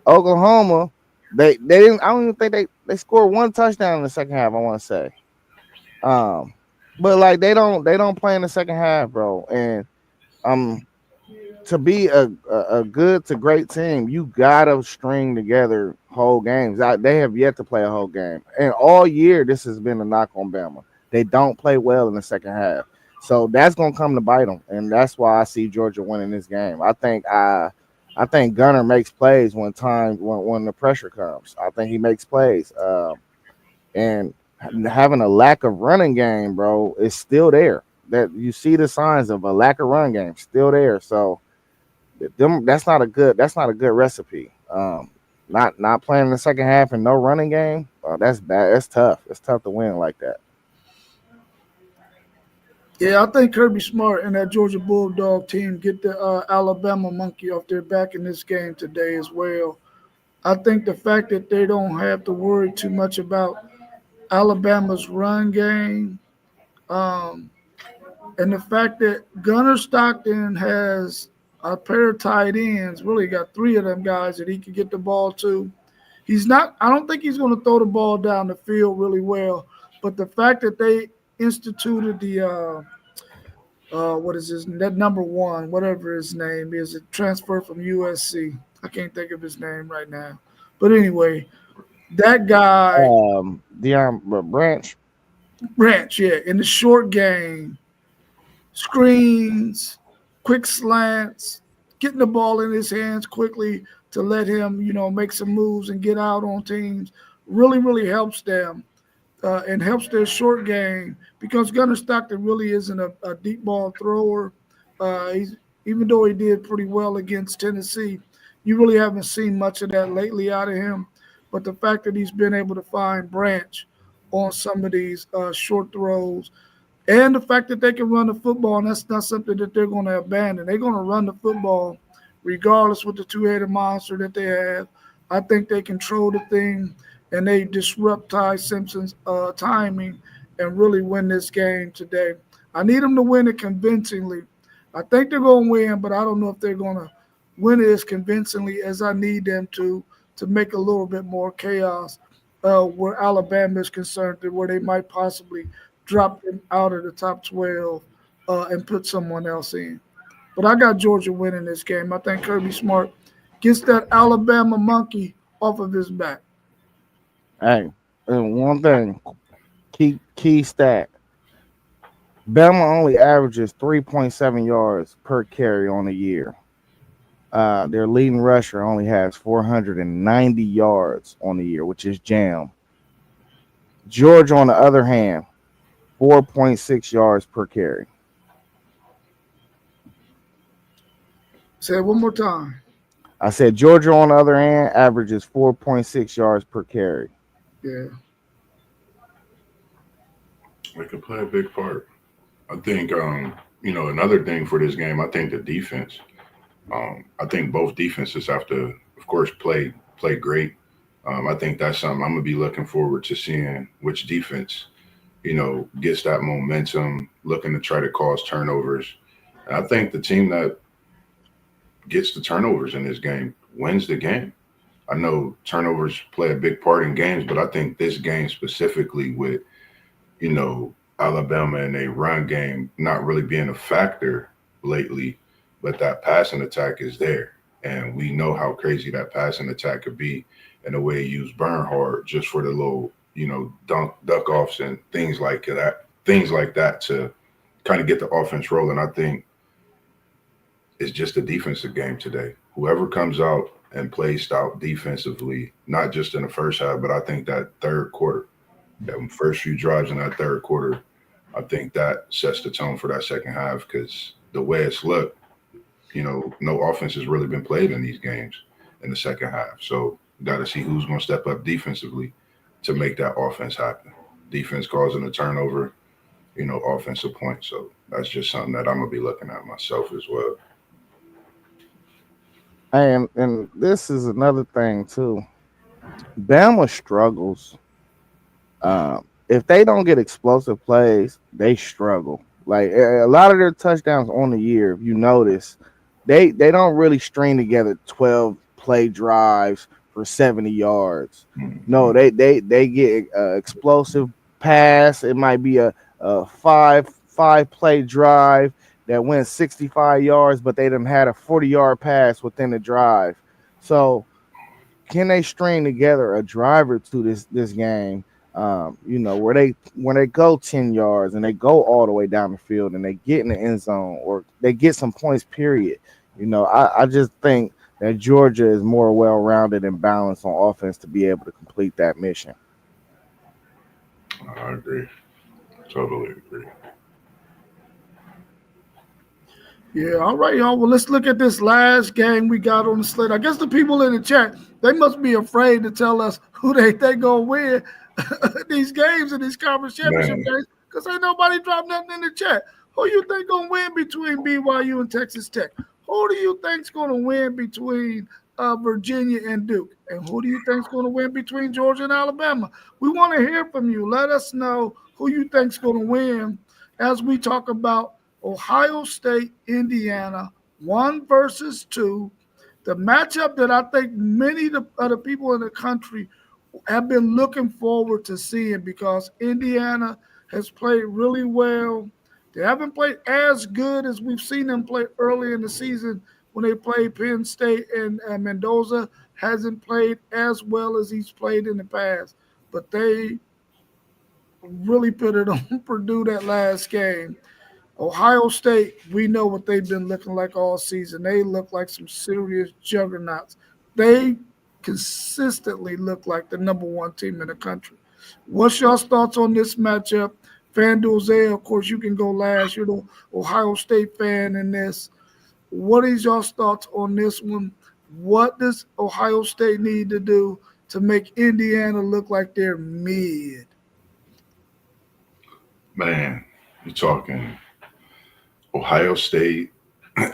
Oklahoma, they didn't. I don't even think they scored one touchdown in the second half. I want to say, um, but like they don't play in the second half, bro. And um, to be a good to great team, you gotta string together whole games. They have yet to play a whole game, and all year this has been a knock on Bama. They don't play well in the second half, so that's gonna come to bite them, and that's why I see Georgia winning this game. I think Gunner makes plays when the pressure comes. I think he makes plays, and having a lack of running game, bro, is still there. That you see the signs of a lack of run game still there. So that's not a good recipe. Not playing in the second half and no running game. That's bad. That's tough. It's tough to win like that. Yeah, I think Kirby Smart and that Georgia Bulldog team get the Alabama monkey off their back in this game today as well. I think the fact that they don't have to worry too much about Alabama's run game, um, and the fact that Gunner Stockton has a pair of tight ends, really got three of them guys that he can get the ball to. He's not. I don't think he's going to throw the ball down the field really well. But the fact that they instituted the what is his that number one, whatever his name is, a transfer from USC. I can't think of his name right now. But anyway, that guy Deion Branch. Branch, yeah, in the short game, screens, quick slants, getting the ball in his hands quickly to let him, make some moves and get out on teams really, really helps them. and helps their short game because Gunnar Stockton really isn't a deep ball thrower. He's even though he did pretty well against Tennessee, you really haven't seen much of that lately out of him. But the fact that he's been able to find Branch on some of these short throws and the fact that they can run the football, and that's not something that they're going to abandon. They're going to run the football regardless with the two-headed monster that they have. I think they control the thing and they disrupt Ty Simpson's timing and really win this game today. I need them to win it convincingly. I think they're going to win, but I don't know if they're going to win it as convincingly as I need them to make a little bit more chaos where Alabama is concerned, where they might possibly drop them out of the top 12 and put someone else in. But I got Georgia winning this game. I think Kirby Smart gets that Alabama monkey off of his back. Hey, and one thing, key stat. Bama only averages 3.7 yards per carry on the year. Their leading rusher only has 490 yards on the year, which is Jam. Georgia, on the other hand, 4.6 yards per carry. Say it one more time. I said Georgia, on the other hand, averages 4.6 yards per carry. Yeah. They could play a big part. I think another thing for this game. I think the defense. I think both defenses have to, of course, play great. I think that's something I'm gonna be looking forward to seeing which defense, gets that momentum, looking to try to cause turnovers. And I think the team that gets the turnovers in this game wins the game. I know turnovers play a big part in games, but I think this game specifically with, Alabama and a run game not really being a factor lately, but that passing attack is there. And we know how crazy that passing attack could be and the way you use Bernhard just for the little, duck offs and things like that to kind of get the offense rolling. I think it's just a defensive game today. Whoever comes out and plays stout defensively, not just in the first half, but I think that third quarter, that first few drives in that third quarter, I think that sets the tone for that second half because the way it's looked, no offense has really been played in these games in the second half. So got to see who's going to step up defensively to make that offense happen. Defense causing a turnover, offensive point. So that's just something that I'm gonna be looking at myself as well. And this is another thing too. Bama struggles. If they don't get explosive plays, they struggle. Like a lot of their touchdowns on the year, if you notice, they don't really string together 12 play drives for 70 yards. No, Mm-hmm. they get explosive pass. It might be a five play drive that went 65 yards, but they done had a 40-yard pass within the drive. So can they string together a drive or two this game? Where they go 10 yards and they go all the way down the field and they get in the end zone or they get some points. Period. I just think that Georgia is more well rounded and balanced on offense to be able to complete that mission. I agree. Totally agree. Yeah, all right, y'all. Well, let's look at this last game we got on the slate. I guess the people in the chat, they must be afraid to tell us who they think gonna win these games and these conference championship Man, games because ain't nobody dropped nothing in the chat. Who you think gonna win between BYU and Texas Tech? Who do you think's gonna win between Virginia and Duke? And who do you think's gonna win between Georgia and Alabama? We want to hear from you. Let us know who you think's gonna win as we talk about Ohio State, Indiana, one versus two. The matchup that I think many of the people in the country have been looking forward to seeing because Indiana has played really well. They haven't played as good as we've seen them play early in the season when they played Penn State, and Mendoza hasn't played as well as he's played in the past. But they really put it on Purdue that last game. Ohio State, we know what they've been looking like all season. They look like some serious juggernauts. They consistently look like the number one team in the country. What's your thoughts on this matchup? FanDuel Zay, of course, you can go last. You're the Ohio State fan in this. What is your thoughts on this one? What does Ohio State need to do to make Indiana look like they're mid? Man, you're talking Ohio State,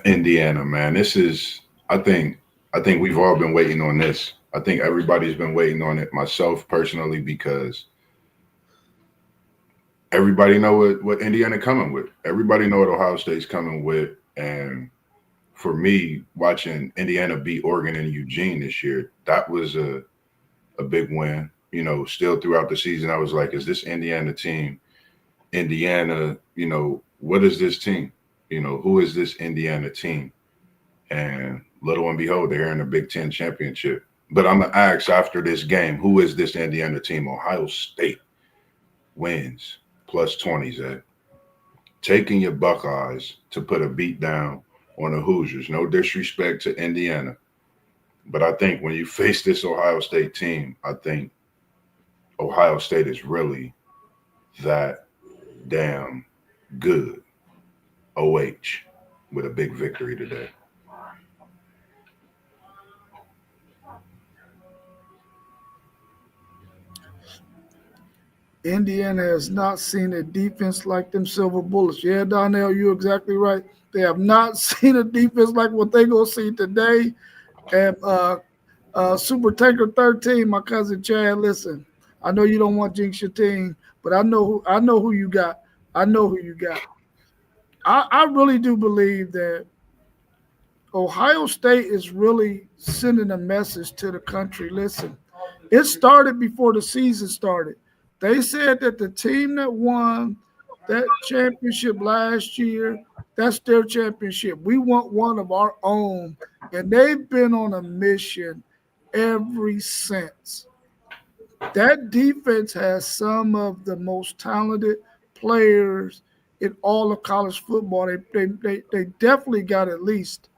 Indiana, man. This is I think we've all been waiting on this. I think everybody's been waiting on it, myself personally, because everybody know what Indiana coming with. Everybody know what Ohio State's coming with. And for me, watching Indiana beat Oregon and Eugene this year, that was a big win. Still throughout the season, I was like, is this Indiana team? Indiana, what is this team? Who is this Indiana team? And little and behold, they're in the Big Ten championship. But I'm going to ask after this game, who is this Indiana team? Ohio State wins plus 20s at taking your Buckeyes to put a beat down on the Hoosiers. No disrespect to Indiana. But I think when you face this Ohio State team, I think Ohio State is really that damn good. OH with a big victory today. Indiana has not seen a defense like them Silver Bullets. Yeah, Donnell, you're exactly right. They have not seen a defense like what they gonna see today. And Super Tanker 13, my cousin Chad. Listen, I know you don't want to jinx your team, but I know who you got. I know who you got. I really do believe that Ohio State is really sending a message to the country. Listen, it started before the season started. They said that the team that won that championship last year, that's their championship. We want one of our own. And they've been on a mission ever since. That defense has some of the most talented players in all of college football. They definitely got at least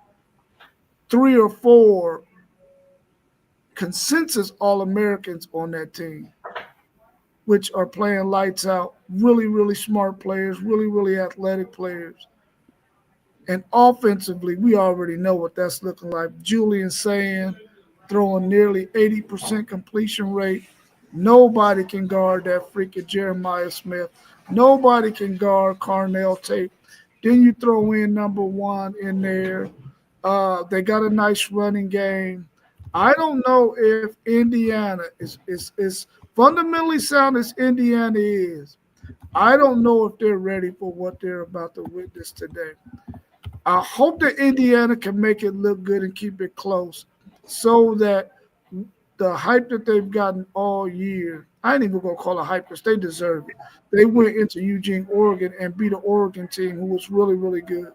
three or four consensus All Americans on that team, which are playing lights out. Really, really smart players, really, really athletic players. And offensively, we already know what that's looking like. Julian Sand throwing nearly 80% completion rate. Nobody can guard that freaking Jeremiah Smith. Nobody can guard Carnell Tate. Then you throw in number one in there. They got a nice running game. I don't know if Indiana is fundamentally sound as Indiana is. I don't know if they're ready for what they're about to witness today. I hope that Indiana can make it look good and keep it close so that the hype that they've gotten all year, I ain't even gonna call it hype because they deserve it. They went into Eugene, Oregon and beat an Oregon team who was really, really good.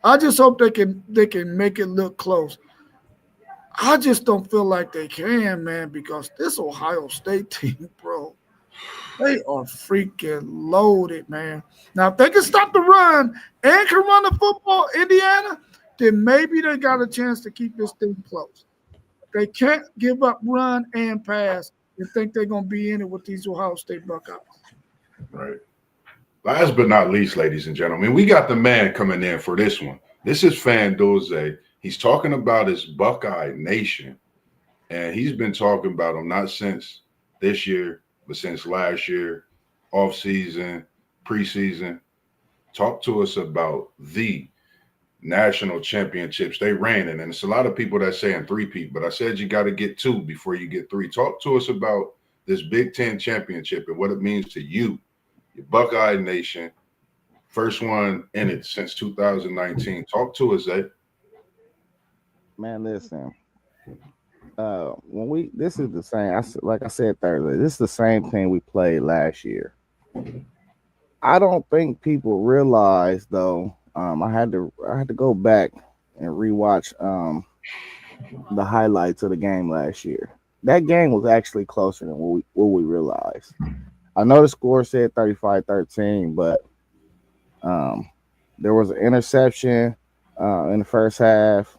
I just hope they can make it look close. I just don't feel like they can, man, because this Ohio State team, bro, they are freaking loaded, man. Now, if they can stop the run and can run the football, Indiana, then maybe they got a chance to keep this thing close. They can't give up run and pass and think they're going to be in it with these Ohio State Buckeyes. Right. Last but not least, ladies and gentlemen, we got the man coming in for this one. This is Fan Doze. He's talking about his Buckeye Nation, and he's been talking about them not since this year, but since last year, off season, preseason. Talk to us about the national championships they ran in. And it's a lot of people that saying three-peat, but I said you got to get two before you get three. Talk to us about this Big Ten championship and what it means to you, your Buckeye Nation, first one in it since 2019. Talk to us, Zay. Man, listen. When we this is the same. Like I said Thursday, this is the same thing we played last year. I don't think people realize though. I had to go back and rewatch the highlights of the game last year. That game was actually closer than what we realized. I know the score said 35-13, but um, there was an interception in the first half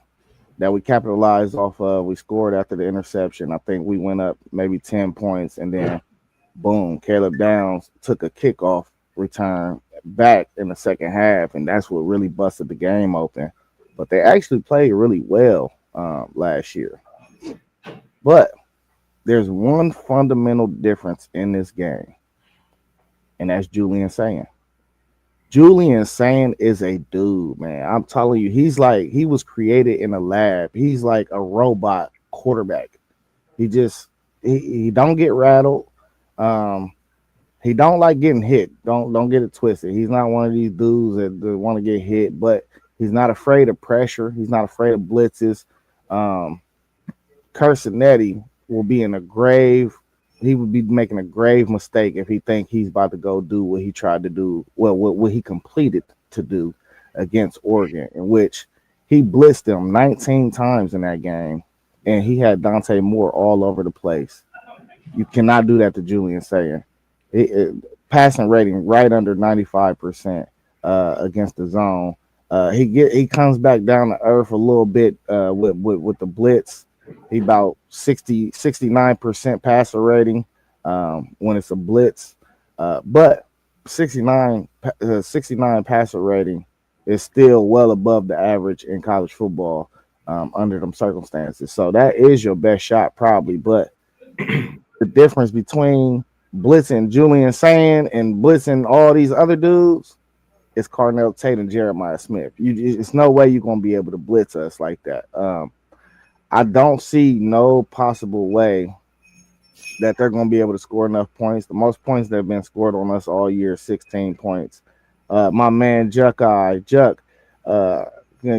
that we capitalized off of. We scored after the interception. I think we went up maybe 10 points, and then Boom, Caleb Downs took a kickoff return back in the second half, and that's what really busted the game open. But they actually played really well last year. But there's one fundamental difference in this game, and that's Julian saying. Julian Sand is a dude, man. I'm telling you, he's like he was created in a lab. He's like a robot quarterback. He just he don't get rattled. Um, he don't like getting hit. Don't get it twisted. He's not one of these dudes that want to get hit, but he's not afraid of pressure. He's not afraid of blitzes. Um, Curcinetti will be in a grave. He would be making a grave mistake if he think he's about to go do what he tried to do. Well, what he completed to do against Oregon, in which he blitzed them 19 times in that game, and he had Dante Moore all over the place. You cannot do that to Julian Sayer. Passing rating right under 95% against the zone. He comes back down to earth a little bit with the blitz. He about 69% passer rating when it's a blitz. But 69 passer rating is still well above the average in college football under them circumstances. So that is your best shot probably. But the difference between blitzing Julian Sand and blitzing all these other dudes is Carnell Tate and Jeremiah Smith. It's no way you're going to be able to blitz us like that. I don't see no possible way that they're going to be able to score enough points. The most points that have been scored on us all year, 16 points. My man Juck, you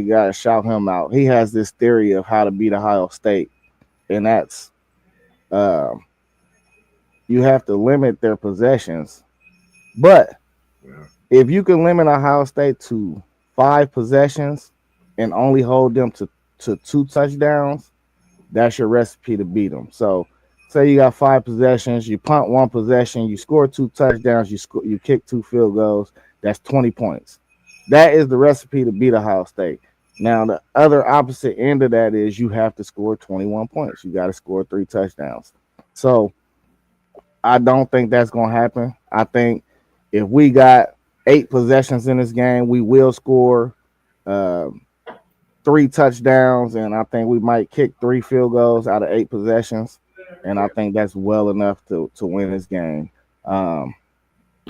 gotta shout him out. He has this theory of how to beat Ohio State, and that's uh, you have to limit their possessions. But Yeah. if you can limit Ohio State to 5 possessions and only hold them to 2 touchdowns, that's your recipe to beat them. So, say you got 5 possessions, you punt 1 possession, you score 2 touchdowns, you kick 2 field goals. That's 20 points. That is the recipe to beat Ohio State. Now, the other opposite end of that is you have to score 21 points. You got to score 3 touchdowns. So, I don't think that's going to happen. I think if we got 8 possessions in this game, we will score uh, 3 touchdowns, and I think we might kick 3 field goals out of 8 possessions. And I think that's well enough to win this game. Um,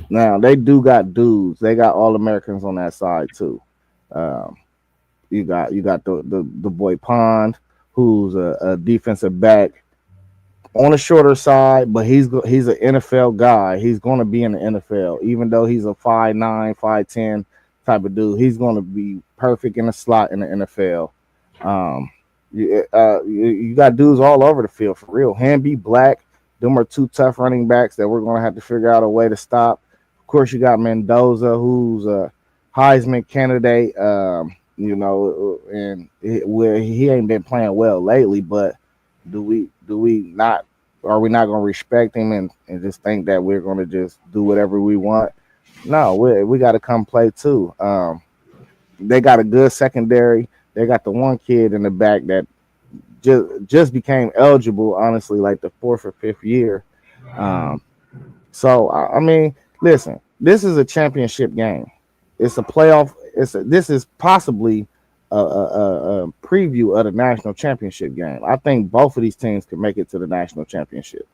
Now they do got dudes. They got all Americans on that side too. Um, you got the boy Pond, who's a defensive back on the shorter side, but he's an NFL guy. He's going to be in the NFL, even though he's a 5'9", 5'10" type of dude. He's going to be perfect in the slot in the NFL. Um, you got dudes all over the field for real. Hamby, Black, them are 2 tough running backs that we're going to have to figure out a way to stop. Of course, you got Mendoza, who's a Heisman candidate. Where he ain't been playing well lately, but do we not are we not going to respect him and just think that we're going to just do whatever we want? No, we got to come play too. They got a good secondary. They got the one kid in the back that just became eligible, honestly, like the 4th or 5th year. Um, so I mean, listen, this is a championship game. It's a playoff. This is possibly a preview of the national championship game. I think both of these teams can make it to the national championship.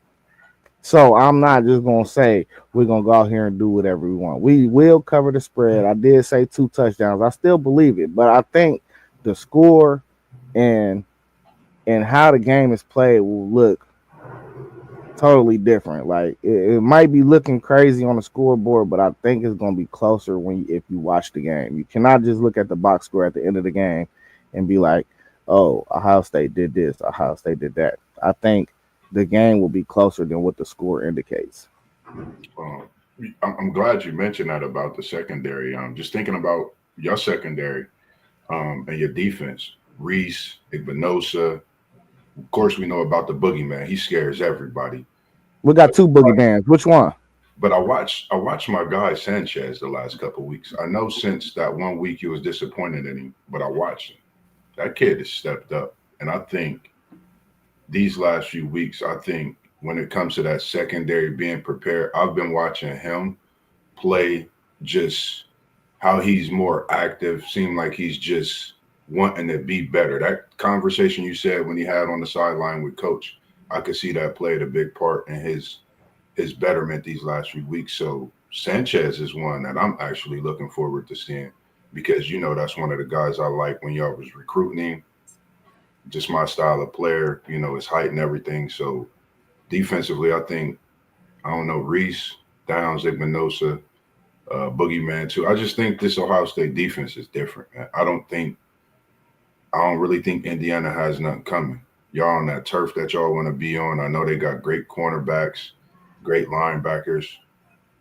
So I'm not just gonna say we're gonna go out here and do whatever we want. We will cover the spread. I did say 2 touchdowns. I still believe it, but I think the score and how the game is played will look totally different. Like it might be looking crazy on the scoreboard, but I think it's gonna be closer if you watch the game. You cannot just look at the box score at the end of the game and be like, "Oh, Ohio State did this, Ohio State did that." I think the game will be closer than what the score indicates. Um, I'm glad you mentioned that about the secondary. Just thinking about your secondary and your defense, Reese, Igbinosa. Of course, we know about the boogeyman. He scares everybody. We got two boogeyman's. Which one? But I watched my guy Sanchez the last couple of weeks. I know since that one week you was disappointed in him, but I watched him. That kid has stepped up, and I think these last few weeks, I think when it comes to that secondary being prepared. I've been watching him play, just how he's more active, seem like he's just wanting to be better. That conversation you said when he had on the sideline with coach, I could see that played a big part in his betterment these last few weeks. So Sanchez is one that I'm actually looking forward to seeing, because that's one of the guys I like when y'all was recruiting him. Just my style of player, his height and everything. So defensively, I don't know, Reese, Downs, Igminosa, Boogeyman too. I just think this Ohio State defense is different, man. I don't really think Indiana has nothing coming. Y'all on that turf that y'all want to be on. I know they got great cornerbacks, great linebackers.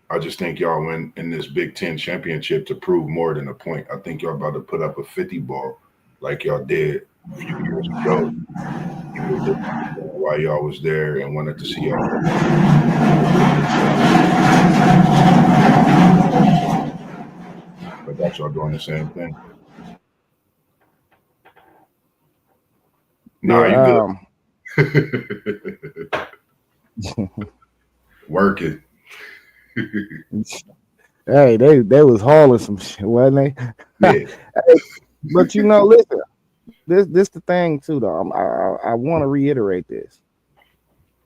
I just think y'all win in this Big Ten championship to prove more than a point. I think y'all about to put up a 50 ball like y'all did a few years ago. People looked why y'all was there and wanted to see y'all go. But that's y'all doing the same thing. Nah, you Yeah. good. Work it. Hey, they was hauling some shit, wasn't they? Yeah. But listen, this the thing too, though. I want to reiterate this.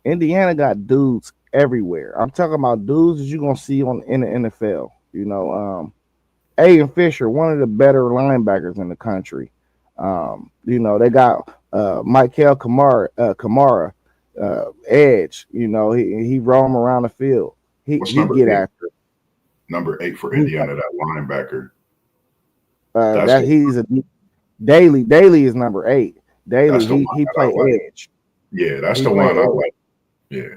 Indiana got dudes everywhere. I'm talking about dudes that you're gonna see on in the NFL. Aiden Fisher, one of the better linebackers in the country. They got Michael Kamara, edge. He roam around the field. What's He number get 8? after. Number 8 for He Indiana, that linebacker. That's that the he's a Daly. Daly is number 8. Daly that's the one he that I play like. edge. Yeah, that's He the play one I edge. like. Yeah,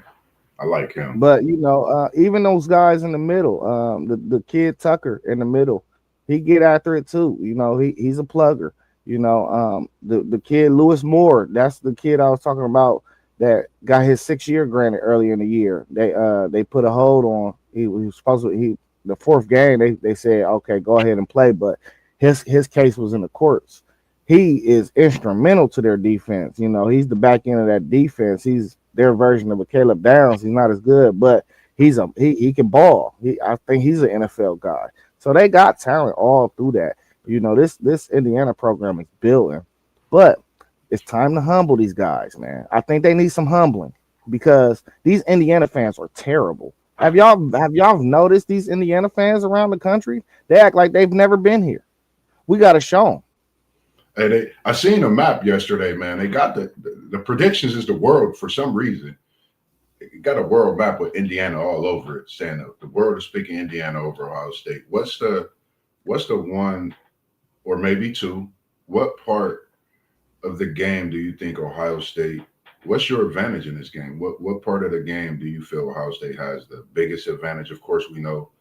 I like him. But even those guys in the middle, the kid Tucker in the middle, he get after it too. He's a plugger. The kid Lewis Moore, that's the kid I was talking about that got his 6 year granted earlier in the year. They put a hold on. He was supposed to the fourth game. They said okay, go ahead and play, but his case was in the courts. He is instrumental to their defense. He's the back end of that defense. He's their version of a Caleb Downs. He's not as good, but he can ball. I think he's an NFL guy. So they got talent all through that. This Indiana program is building, but it's time to humble these guys, man. I think they need some humbling because these Indiana fans are terrible. Have y'all noticed these Indiana fans around the country? They act like they've never been here. We got to show them. Hey, I seen a map yesterday, man. They got the predictions is the world for some reason. It got a world map with Indiana all over it, saying the world is picking Indiana over Ohio State. What's the one or maybe two? What part of the game do you think Ohio State? What's your advantage in this game? What part of the game do you feel Ohio State has the biggest advantage? Of course, we know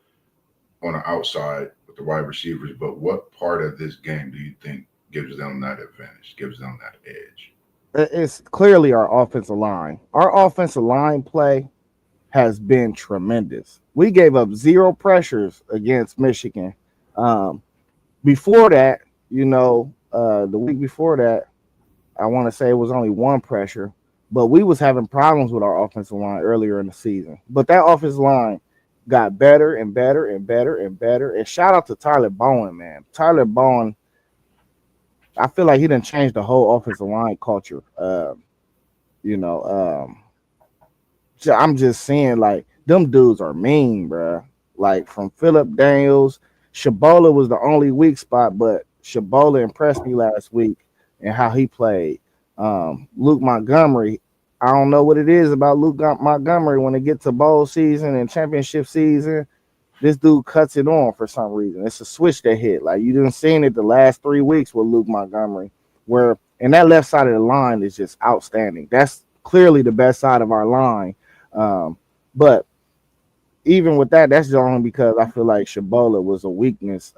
on the outside with the wide receivers, but what part of this game do you think gives them that advantage, gives them that edge? It's clearly our offensive line. Our offensive line play has been tremendous. We gave up zero pressures against Michigan. Um, Before that, the week before that, I want to say it was only one pressure, but we was having problems with our offensive line earlier in the season. But that offensive line got better and better and better and better. And shout out to Tyler Bowen, man. Tyler Bowen, I feel like he didn't change the whole offensive line culture. You know, I'm just saying, like, them dudes are mean, bruh. Like, from Philip Daniels, Shabola was the only weak spot, but Shabola impressed me last week and how he played. Luke Montgomery, I don't know what it is about Montgomery when it gets to bowl season and championship season. This dude cuts it on for some reason. It's a switch that hit. Like, you didn't seen it the last 3 weeks with Luke Montgomery, where and that left side of the line is just outstanding. That's clearly the best side of our line. But even with that, that's only because I feel like Shabola was a weakness.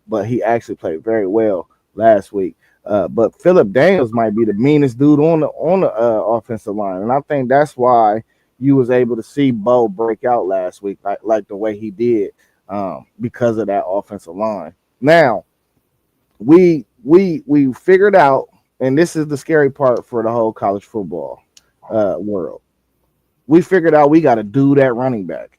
But he actually played very well last week. But Philip Daniels might be the meanest dude on the offensive line, and I think that's why you was able to see Bo break out last week, like the way he did, because of that offensive line. Now we figured out, and this is the scary part for the whole college football world. We figured out we got a dude at running back.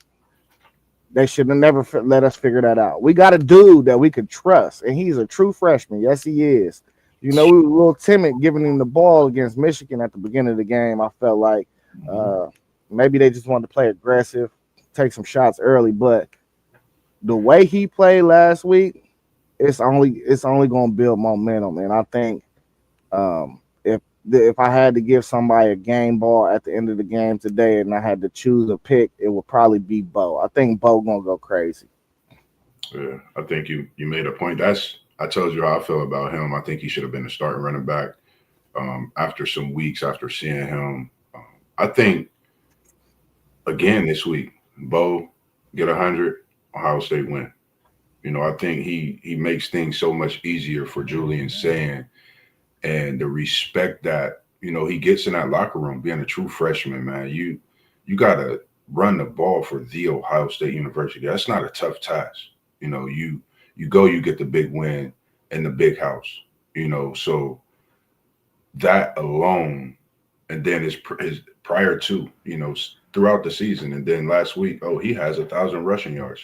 They should have never let us figure that out. We got a dude that we could trust, and he's a true freshman. Yes, he is. You know, we were a little timid giving him the ball against Michigan at the beginning of the game. I felt like Mhm. uh, maybe they just wanted to play aggressive, take some shots early. But the way he played last week, it's only going to build momentum. And I think if I had to give somebody a game ball at the end of the game today, and I had to choose a pick, it would probably be Bo. I think Bo gonna go crazy. Yeah, I think you made a point. That's I told you how I feel about him. I think he should have been a starting running back. After some weeks after seeing him, I think again this week, Bo get 100, Ohio State win. I think he makes things so much easier for Julian saying and the respect that he gets in that locker room, being a true freshman, man. You gotta run the ball for the Ohio State University. That's not a tough task. You go, you get the big win in the big house. So that alone, and then his prior to throughout the season, and then last week, oh, he has 1,000 rushing yards.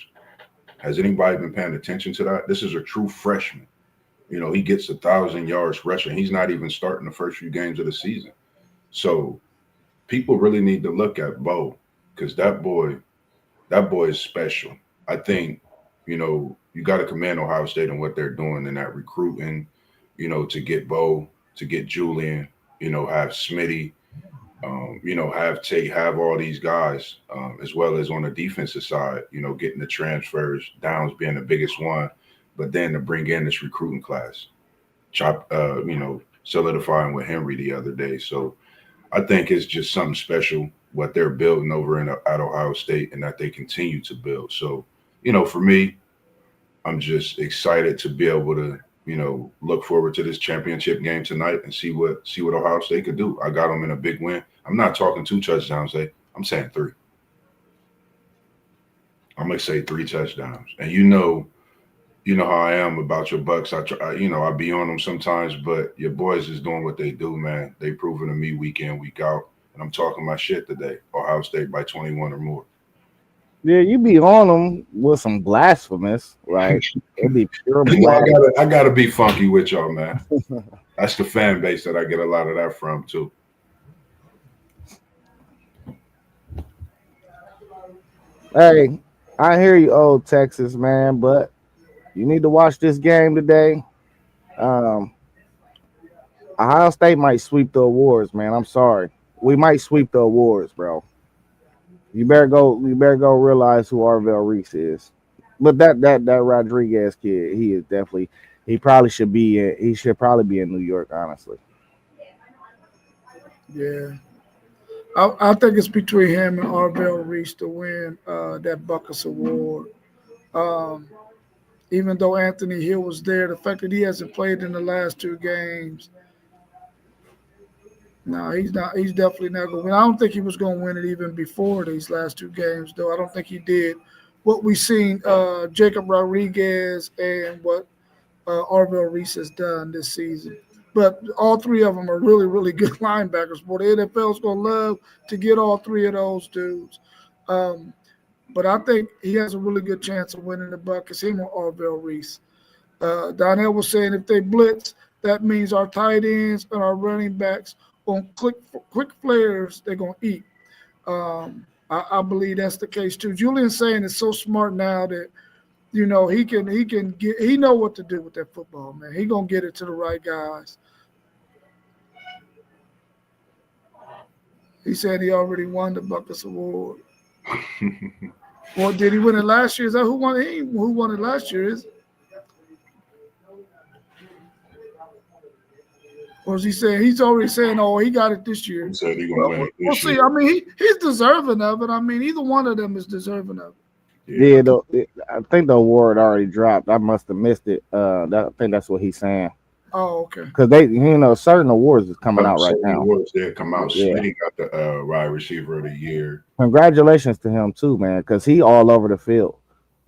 Has anybody been paying attention to that? This is a true freshman. He gets 1,000 yards rushing. He's not even starting the first few games of the season. So people really need to look at Bo because that boy is special. I think, you got to commend Ohio State and what they're doing in that recruiting, to get Bo, to get Julian, have Smitty, have Tate, have all these guys, as well as on the defensive side, getting the transfers, Downs being the biggest one, but then to bring in this recruiting class, solidifying with Henry the other day. So I think it's just something special what they're building over at Ohio State and that they continue to build. So, for me, I'm just excited to be able to, look forward to this championship game tonight and see what Ohio State could do. I got them in a big win. I'm not talking 2 touchdowns, I'm saying three. I'm gonna say 3 touchdowns. And you know how I am about your Bucks. I be on them sometimes, but your boys is doing what they do, man. They proving to me week in, week out, and I'm talking my shit today. Ohio State by 21 or more. Yeah, you be on them with some blasphemous, like it'd be pure I blasphemy. gotta be funky with y'all, man. That's the fan base that I get a lot of that from too. Hey, I hear you, old Texas man, but you need to watch this game today. Um, Ohio State might sweep the awards, man. I'm sorry, we might sweep the awards, bro. You better go. You better go realize who Arvell Reese is. But that Rodriguez kid, he is definitely. He probably should be. He should probably be in New York, honestly. Yeah. I think it's between him and Arvell Reese to win that Buckus Award. Um, even though Anthony Hill was there, the fact that he hasn't played in the last 2 games, no, he's not. He's definitely not going to win. I don't think he was going to win it even before these last 2 games, though. I don't think he did. What we seen Jacob Rodriguez and what Arvell Reese has done this season. But all three of them are really, really good linebackers. Boy, the NFL's going to love to get all three of those dudes. Um, but I think he has a really good chance of winning the Buckets. Him or Arvell Reese. Donnell was saying if they blitz, that means our tight ends and our running backs on quick flares, they're going to eat. I believe that's the case too. Julian saying is so smart now that he can get he know what to do with that football, man. He gonna get it to the right guys. He said he already won the Buckets Award. Or did he win it last year? Is that who won it? Who won it last year? Or is he saying he's already saying, oh, he got it this He year? said he's gonna Well, win it we'll this see. year. I mean, he's deserving of it. I mean, either one of them is deserving of it. Yeah, Yeah, I think the award already dropped. I must have missed it. I think that's what he's saying. Oh, okay. Because certain awards is coming out right certain now. awards there come out. Yeah, Smitty got the wide receiver of the year. congratulations to him too, man. Because he all over the field.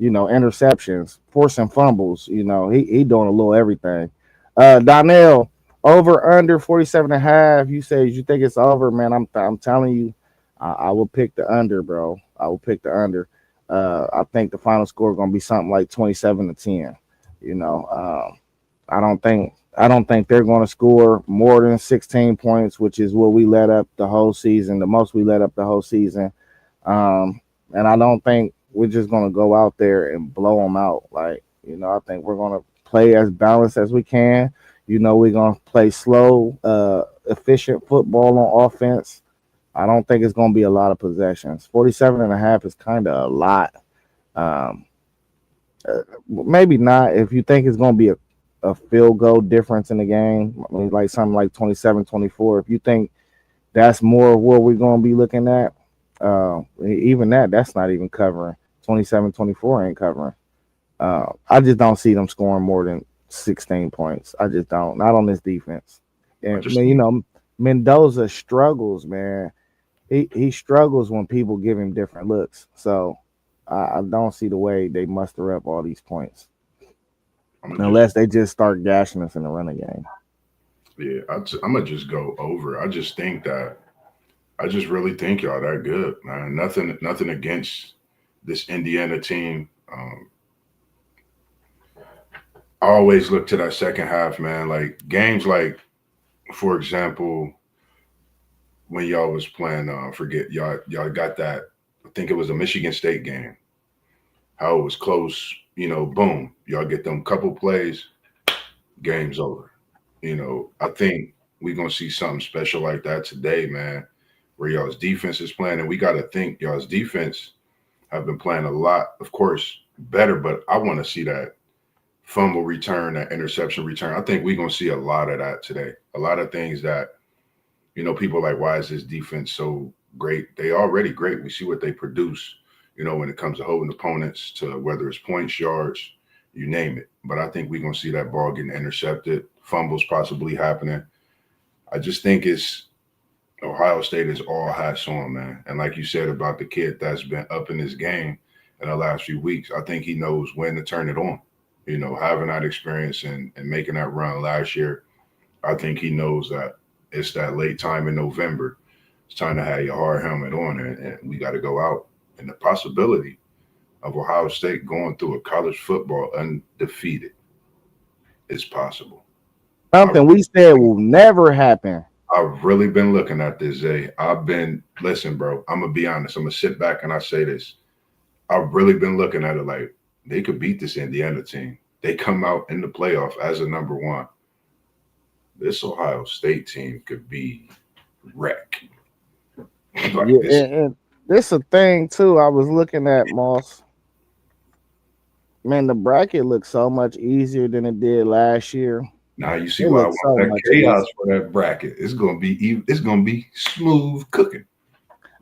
Interceptions, forcing fumbles. He doing a little everything. Donnell, over under 47 and a half. You say you think it's over, man. I'm telling you, I will pick the under, bro. I will pick the under. I think the final score is gonna be something like 27-10. You know, I don't think they're going to score more than 16 points, which is what we let up the whole season, the most we let up the whole season. And I don't think we're just going to go out there and blow them out. Like, I think we're going to play as balanced as we can. We're going to play slow, efficient football on offense. I don't think it's going to be a lot of possessions. 47.5 is kind of a lot. Um, Maybe not. If you think it's going to be a field goal difference in the game, I mean, like something like 27-24. If you think that's more of what we're going to be looking at, even that's not even covering. 27-24 ain't covering. I just don't see them scoring more than 16 points. I just don't. Not on this defense. I And, just man, think Mendoza struggles, man. He struggles when people give him different looks. So I don't see the way they muster up all these points I'm gonna just unless they just start gashing us in the running game. yeah, I'm gonna just go over. I just think that I just really think y'all that good, man. Nothing against this Indiana team. I always look to that second half, man. Like games like, for example, when y'all was playing, forget y'all got that. I think it was a Michigan State game. How it was close, boom, y'all get them couple plays, game's over. I think we're gonna see something special like that today, man. Where y'all's defense is playing, and we got to think y'all's defense have been playing a lot, of course, better. But I want to see that fumble return, that interception return. I think we're gonna see a lot of that today. A lot of things that people are like, why is this defense so great? They already great. We see what they produce. When it comes to holding opponents to whether it's points, yards, you name it. But I think we're gonna see that ball getting intercepted, fumbles possibly happening. I just think it's Ohio State is all hats on, man. And like you said about the kid that's been up in his game in the last few weeks, I think he knows when to turn it on. Having that experience and making that run last year, I think he knows that it's that late time in November. It's time to have your hard helmet on, and we got to go out. And the possibility of Ohio State going through a college football undefeated is possible. I Something we said will never happen. I've really been looking at this, Zay. Listen, bro, I'm gonna be honest. I'm gonna sit back and I say this. I've really been looking at it like they could beat this Indiana team. They come out in the playoff as a number one. This Ohio State team could be wreck. Like Yeah, this. and this a thing too. I was looking at Moss. Man, the bracket looks so much easier than it did last year. Now you see It why I looks want so that much chaos easier. for that bracket. It's gonna be smooth cooking.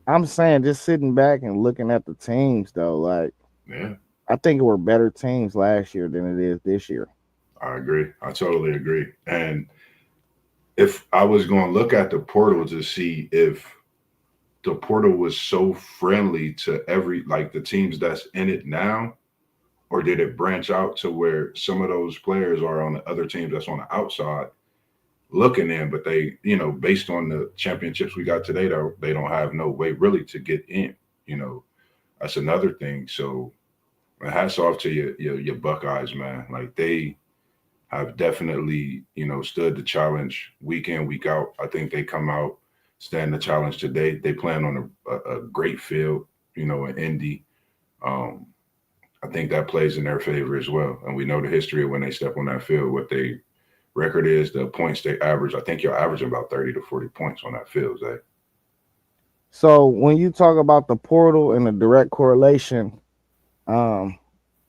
I'm saying just sitting back and looking at the teams though, like Yeah, I think it were better teams last year than it is this year. I agree. I totally agree. And if I was going to look at the portal to see if the portal was so friendly to every like the teams that's in it now, or did it branch out to where some of those players are on the other teams that's on the outside looking in, but they, based on the championships we got today, they don't have no way really to get in. You know, that's another thing. So hats off to your Buckeyes, man. Like they have definitely, stood the challenge week in, week out. I think they come out, stand the challenge today. They plan on a great field, in Indy. Um, I think that plays in their favor as well. And we know the history of when they step on that field, what they record is, the points they average. I think you're averaging about 30 to 40 points on that field, Zay. So when you talk about the portal and the direct correlation, um,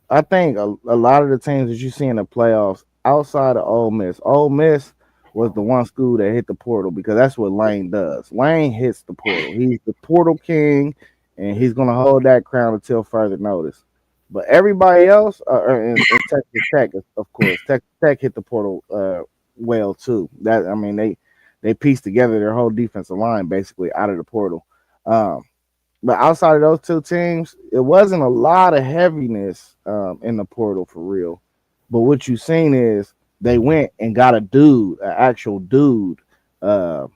I think a lot of the teams that you see in the playoffs outside of Ole Miss was the one school that hit the portal because that's what Lane does. Lane hits the portal. He's the portal king, and he's going to hold that crown until further notice. But everybody else, in Texas Tech, of course, Texas Tech hit the portal well too. That I mean, they pieced together their whole defensive line basically out of the portal. Um, but outside of those two teams, it wasn't a lot of heaviness in the portal for real. But what you seen is they went and got a dude, an actual dude, uh,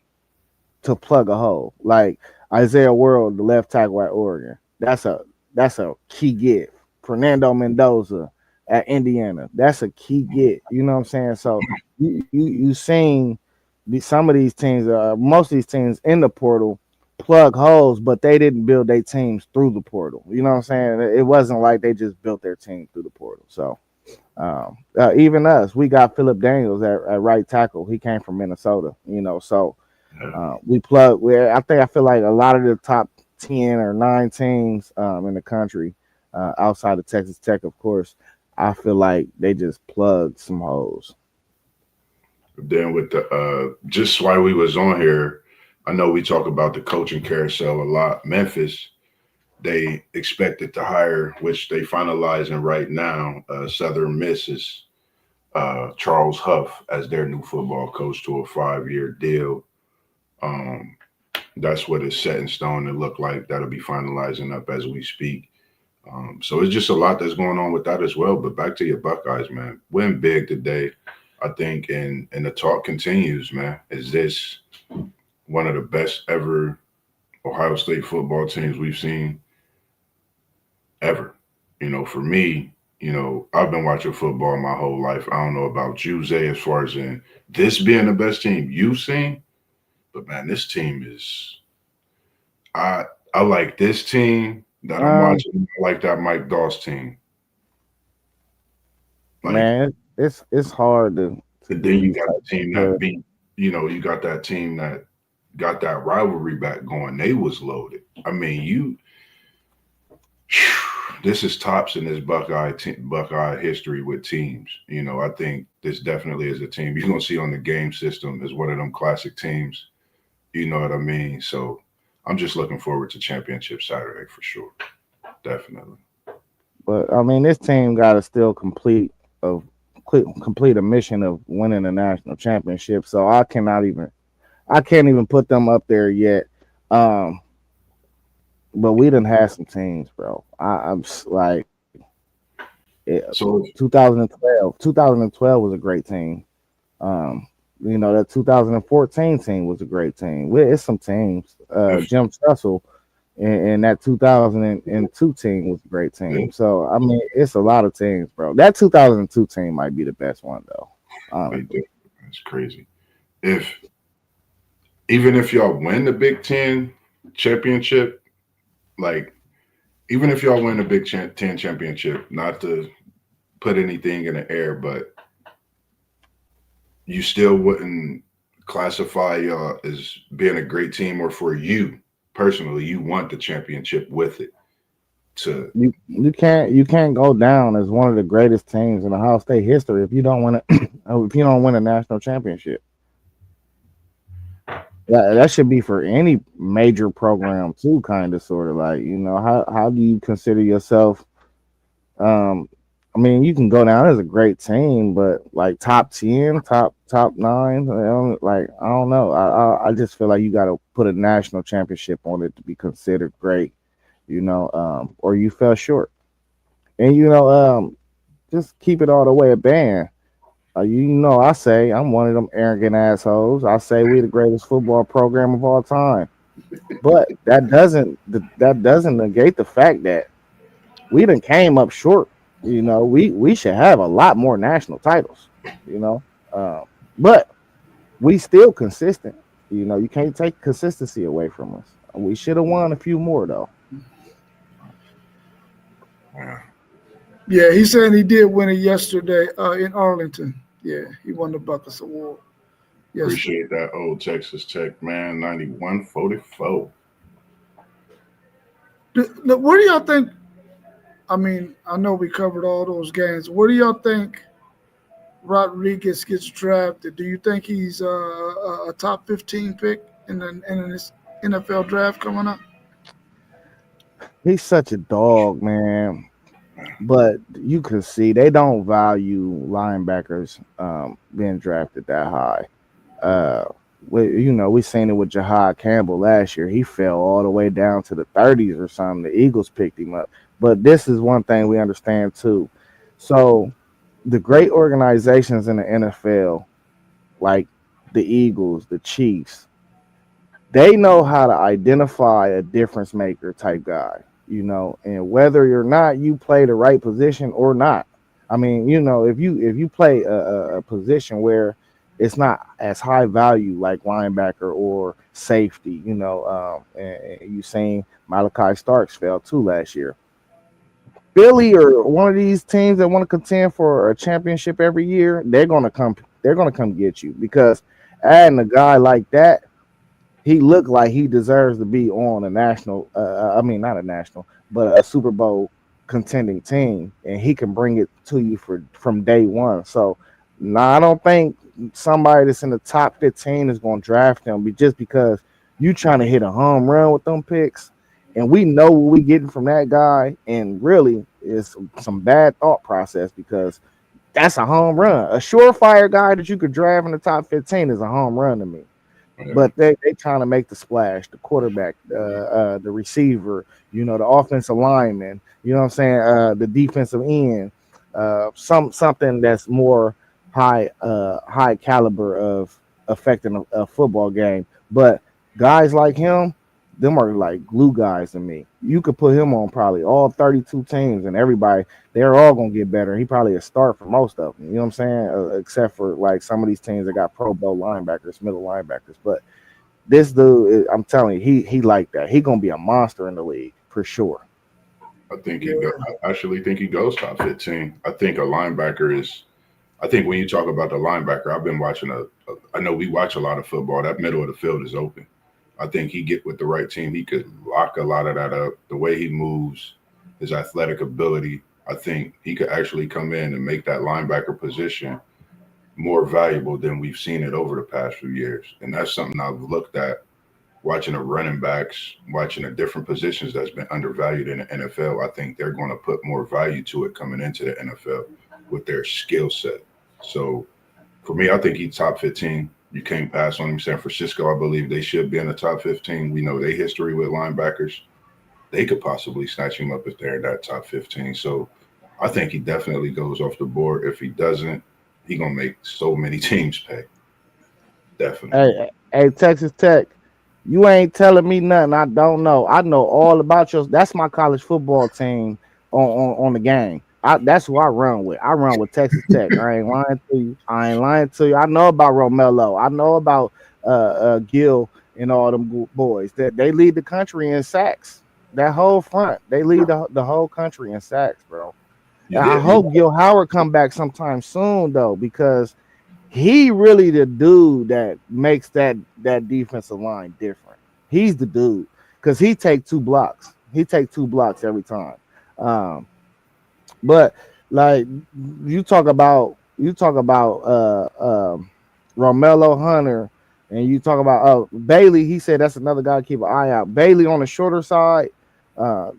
to plug a hole. Like Isaiah World, the left tackle at Oregon. That's a key get. Fernando Mendoza at Indiana. That's a key get. You know what I'm saying? So you seen some of these teams, most of these teams in the portal plug holes, but they didn't build their teams through the portal. You know what I'm saying? It wasn't like they just built their team through the portal. So even us, we got Philip Daniels at right tackle. He came from Minnesota. So Yeah. we plug. I feel like a lot of the top 10 or 9 teams in the country, outside of Texas Tech, of course, I feel like they just plugged some holes. Then with the just while we was on here, I know we talk about the coaching carousel a lot. Memphis, they expected to hire, which they finalizing right now. Southern Miss's Charles Huff as their new football coach to a 5-year deal. Um, that's what is set in stone. It look like that'll be finalizing up as we speak. So it's just a lot that's going on with that as well. But back to your Buckeyes, man. Win big today, I think, and the talk continues, man. Is this one of the best ever Ohio State football teams we've seen ever? For me, I've been watching football my whole life. I don't know about you, Zay, as far as in this being the best team you've seen, but man, this team is I I like this team that I'm Um, watching. I like that Mike Doss team. Like, man, it's hard to and then give you these got type the of team that comparisons. beat, you got that team that got that rivalry back going. They was loaded. I mean, this is tops in this Buckeye history with teams. I think this definitely is a team you're gonna see on the game system as one of them classic teams. You know what I mean? So I'm just looking forward to Championship Saturday for sure. Definitely. But I mean, this team got to still complete a mission of winning a national championship. So I can't even put them up there yet. Um, but we done had some teams, bro. Like So 2012 was a great team. Um, that 2014 team was a great team. It's some teams. if Jim Tressel and that 2002 team was a great yeah, team. So I mean, it's a lot of teams, bro. That 2002 team might be the best one though. they Honestly, did, that's crazy. If even if y'all win the Big Ten championship, like even if y'all win the Ten championship, not to put anything in the air, but you still wouldn't classify y'all as being a great team, or for you personally, you want the championship with it to. you can't go down as one of the greatest teams in Ohio State history if you don't win if you don't win a national championship. That should be for any major program too, kind of, sort of like, how do you consider yourself? Um, I mean, you can go down as a great team, but like top 10, top 9, like I don't know. I just feel like you got to put a national championship on it to be considered great, or you fell short. And just keep it all the way a band. I say I'm one of them arrogant assholes. I say we the greatest football program of all time, but that doesn't negate the fact that we done came up short. We should have a lot more national titles. You know, uh, but we still consistent. You can't take consistency away from us. We should have won a few more though. Yeah, Yeah, he said he did win it yesterday in Arlington. Yeah, he won the Buckets Award yesterday. appreciate that old Texas Tech man, 91-44. Where do y'all think? I mean, I know we covered all those games. Where do y'all think Rodriguez gets drafted? Do you think he's a top 15 pick in this NFL draft coming up? He's such a dog, man. But you can see they don't value linebackers being drafted that high. Uh, we seen it with Jahad Campbell last year. He fell all the way down to the 30s or something. The Eagles picked him up. But this is one thing we understand too. So the great organizations in the NFL, like the Eagles, the Chiefs, They know how to identify a difference maker type guy, and whether or not you play the right position or not. I mean, if you play a position where it's not as high value like linebacker or safety, and you seen Malachi Starks fell too last year. Philly or one of these teams that want to contend for a championship every year, they're gonna come. They're gonna come get you because adding a guy like that, he looked like he deserves to be on a national. I mean, not a national, but a Super Bowl contending team, and he can bring it to you from day one. So, no, I don't think somebody that's in the top 15 is going to draft him just because you trying to hit a home run with them picks, and we know what we getting from that guy, and really is some bad thought process because that's a home run. A surefire guy that you could draft in the top 15 is a home run to me, Yeah. but they trying to make the splash. The quarterback, the receiver, the offensive lineman. You know what I'm saying? The defensive end. Something that's more high caliber of affecting a football game. But guys like him, them are like glue guys to me. You could put him on probably all 32 teams, and everybody they're all gonna get better. He probably a start for most of them. You know what I'm saying? Except for like some of these teams that got Pro Bowl linebackers, middle linebackers. But this dude, I'm telling you, he like that. He gonna be a monster in the league for sure. I think he go. Yeah. I actually think he goes top 15. I think a linebacker is. I think when you talk about the linebacker, I've been watching I know we watch a lot of football. That middle of the field is open. I think he get with the right team, he could lock a lot of that up. The way he moves, his athletic ability. I think he could actually come in and make that linebacker position more valuable than we've seen it over the past few years. And that's something I've looked at watching the running backs, watching the different positions that's been undervalued in the NFL. I think they're going to put more value to it coming into the NFL with their skill set. So for me, I think he's top 15. You can't pass on him. San Francisco, I believe they should be in the top 15. We know their history with linebackers. They could possibly snatch him up if they're in that top 15. So I think he definitely goes off the board. If he doesn't, he gonna make so many teams pay. Definitely. Hey, Texas Tech, you ain't telling me nothing I don't know. I know all about your. That's my college football team on the game. That's who I run with. I run with Texas Tech. I ain't lying to you. I ain't lying to you. I know about Romello. I know about Gill and all them boys. That they lead the country in sacks. That whole front, they lead the whole country in sacks, bro. And I Yeah, hope Gil Howard come back sometime soon though, because he really the dude that makes that defensive line different. He's the dude because he take two blocks. He take two blocks every time. Um, but like you talk about Romello Hunter, and you talk about Bailey. He said that's another guy to keep an eye out. Bailey on the shorter side.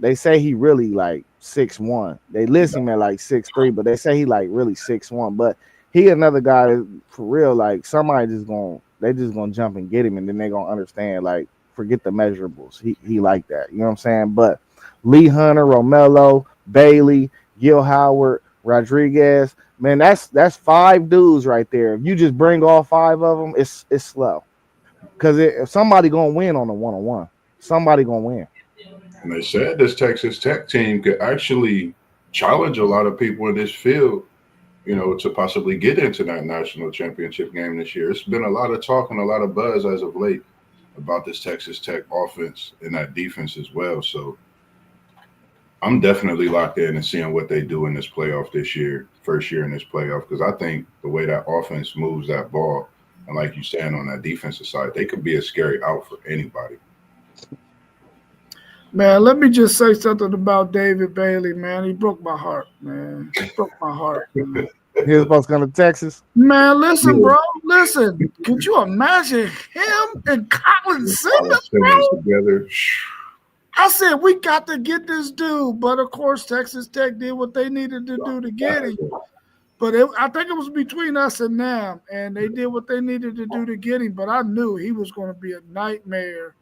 They say he really like 6'1". They list him at like 6'3", but they say he like really 6'1". But he another guy that, for real. Like somebody just gonna jump and get him, and then they gonna understand. Like forget the measurables. He like that. You know what I'm saying? But Lee Hunter, Romello, Bailey, Gil Howard, Rodriguez. Man, that's five dudes right there. If you just bring all five of them, it's slow because if somebody gonna win on a one on one, somebody gonna win. and they said this Texas Tech team could actually challenge a lot of people in this field, to possibly get into that national championship game this year. It's been a lot of talk and a lot of buzz as of late about this Texas Tech offense and that defense as well. So I'm definitely locked in and seeing what they do in this playoff this year, first year in this playoff, because I think the way that offense moves that ball, and like you saying on that defensive side, they could be a scary out for anybody. Man, let me just say something about David Bailey, man. He broke my heart, man. Broke my heart, man. He was supposed to come to Texas. Man, listen, Yeah, bro. Listen. Could you imagine him and Colin with Colin Simmons, Simmons bro? together. I said we got to get this dude, but of course Texas Tech did what they needed to do to get him. But I think it was between us and them, and they did what they needed to do to get him. But I knew he was going to be a nightmare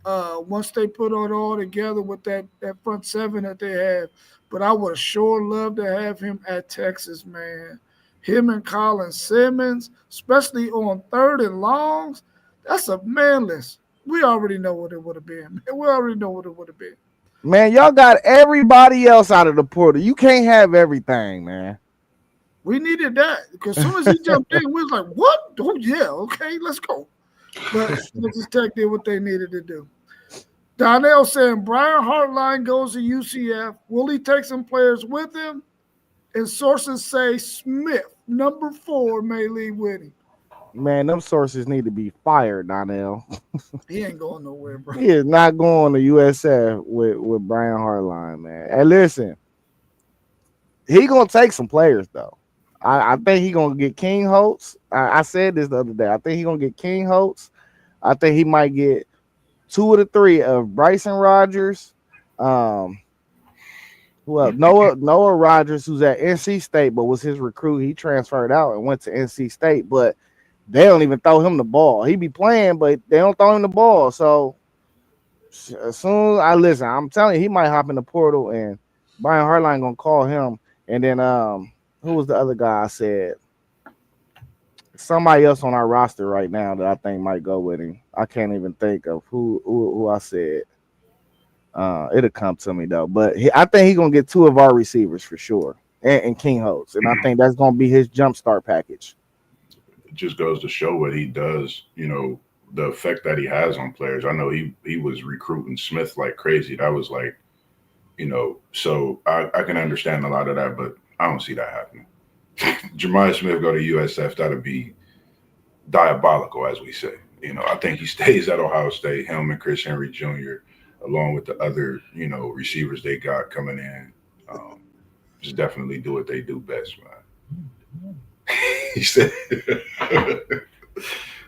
once they put it all together with that front seven that they have. But I would sure love to have him at Texas, man. Him and Colin Simmons, especially on third and longs, that's a manless. We already know what it would have been. We already know what it would have been. Man, y'all got everybody else out of the portal. You can't have everything, man. We needed that because as soon as he jumped in, we was like, "What? Oh yeah, okay, let's go." But Texas Tech did what they needed to do. Donnell saying Brian Hartline goes to UCF. Will he take some players with him? And sources say Smith, number 4, may leave with him. Man, them sources need to be fired, Donnell. He ain't going nowhere, bro. He is not going to USF with Brian Hartline, man. And listen, he gonna take some players though. I think he gonna get King Holtz. I said this the other day. I think he gonna get King Holtz. I think he might get 2 of the 3 of Bryson Rogers. Um, who else? Noah Rogers, who's at NC State, but was his recruit. He transferred out and went to NC State, but they don't even throw him the ball. He be playing, but they don't throw him the ball. So as soon as I listen, I'm telling you, he might hop in the portal and Brian Hartline gonna call him. And then who was the other guy I said? Somebody else on our roster right now that I think might go with him. I can't even think of who I said. It'll come to me though. But I think he's gonna get 2 of our receivers for sure. And King Holtz. And I think that's gonna be his jumpstart package. It just goes to show what he does, the effect that he has on players. I know he was recruiting Smith like crazy. That was like, so I can understand a lot of that, but I don't see that happening. Jemiah Smith go to USF, that'd be diabolical, as we say. I think he stays at Ohio State, him and Chris Henry Jr., along with the other, receivers they got coming in. Just definitely do what they do best, man. He said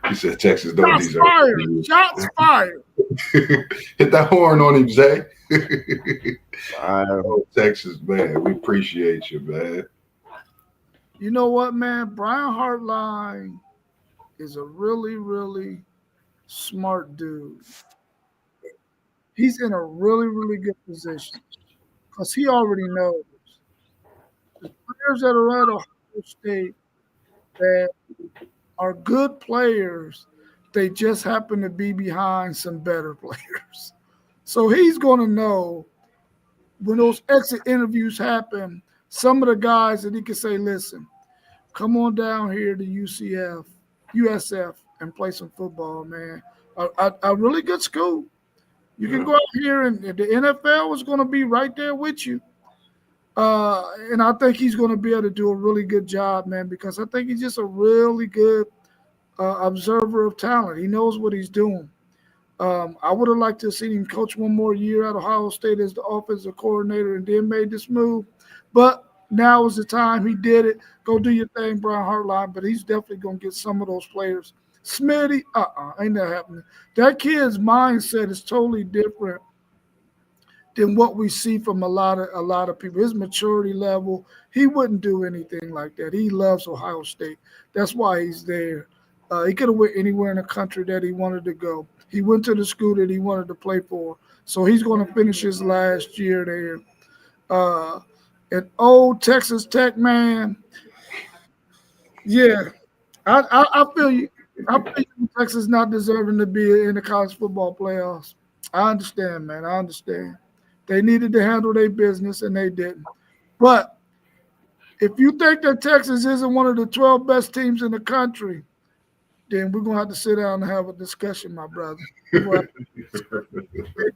he said Texas don't Shots deserve fired. Shots fired. Hit that horn on him, Zay. Uh, Texas, man, we appreciate you, man. You know what, man? Brian Hartline is a really, really smart dude. He's in a really, really good position because he already knows the players that are at Ohio State that are good players, they just happen to be behind some better players. So he's going to know when those exit interviews happen, some of the guys that he can say, listen, come on down here to USF, and play some football, man. A really good school. You can go out here, and the NFL is going to be right there with you. And I think he's going to be able to do a really good job, man, because I think he's just a really good observer of talent. He knows what he's doing. I would have liked to have seen him coach one more year at Ohio State as the offensive coordinator and then made this move. But now is the time. He did it. Go do your thing, Brian Hartline. But he's definitely going to get some of those players. Smitty, ain't that happening. That kid's mindset is totally different than what we see from a lot of people. His maturity level, he wouldn't do anything like that. He loves Ohio State. That's why he's there. He could have went anywhere in the country that he wanted to go. He went to the school that he wanted to play for. So he's going to finish his last year there. And old Texas Tech, man, yeah, I feel you. I feel you, Texas not deserving to be in the college football playoffs. I understand, man. I understand. They needed to handle their business, and they didn't. But if you think that Texas isn't one of the 12 best teams in the country, then we're going to have to sit down and have a discussion, my brother. They're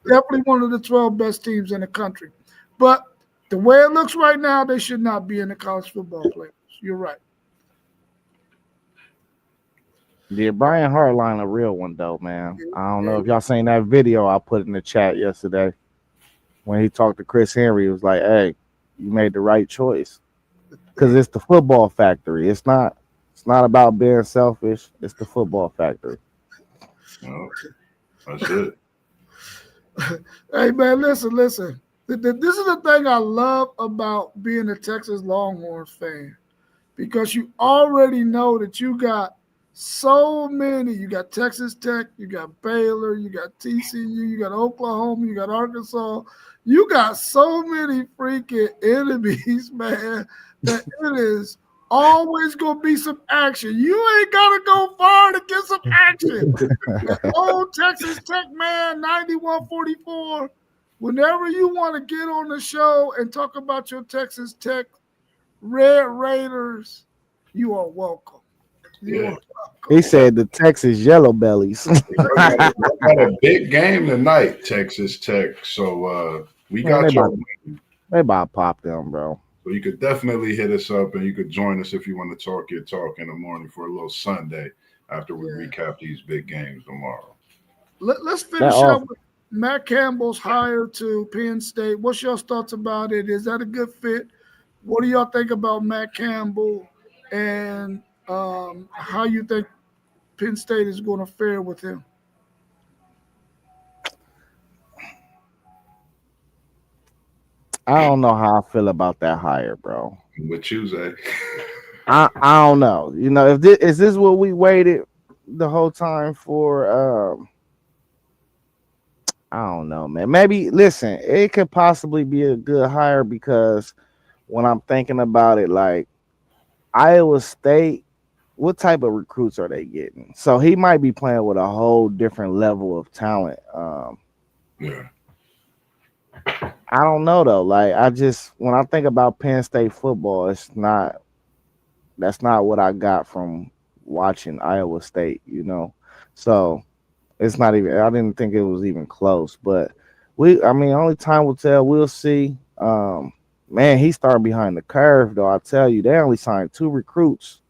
definitely one of the 12 best teams in the country. But the way it looks right now, they should not be in the college football playoffs. You're right. Yeah, Brian Hartline a real one though, man. I don't know if y'all seen that video I put in the chat yesterday when he talked to Chris Henry. He was like, "Hey, you made the right choice because it's the football factory. It's not about being selfish. It's the football factory." No, that's it. Hey, man, listen. This is the thing I love about being a Texas Longhorns fan because you already know that you got so many. You got Texas Tech, you got Baylor, you got TCU, you got Oklahoma, you got Arkansas. You got so many freaking enemies, man, that it is Always gonna be some action. You ain't gotta go far to get some action. That old Texas Tech man, 9144. Whenever you want to get on the show and talk about your Texas Tech Red Raiders, you are welcome. You Yeah. are He welcome. said the Texas Yellow Bellies. They got a big game tonight, Texas Tech. So we Man, got your they about to pop them, bro. so you could definitely hit us up and you could join us if you want to talk your talk in the morning for a little Sunday after we Yeah. recap these big games tomorrow. Let's That finish off. up with Matt Campbell's hire to Penn State. What's your thoughts about it? Is that a good fit? What do y'all think about Matt Campbell and how you think Penn State is going to fare with him? I don't know how I feel about that hire, bro. With you, Zay. I don't know. You know, if this is this what we waited the whole time for, I don't know, man. Maybe listen, it could possibly be a good hire because when I'm thinking about it, like Iowa State, what type of recruits are they getting? So he might be playing with a whole different level of talent. Yeah. I don't know though. Like I just when I think about Penn State football, it's not that's not what I got from watching Iowa State, you know. So it's not even I didn't think it was even close. But I mean only time will tell, we'll see. Man, he started behind the curve though. I tell you, they only signed two recruits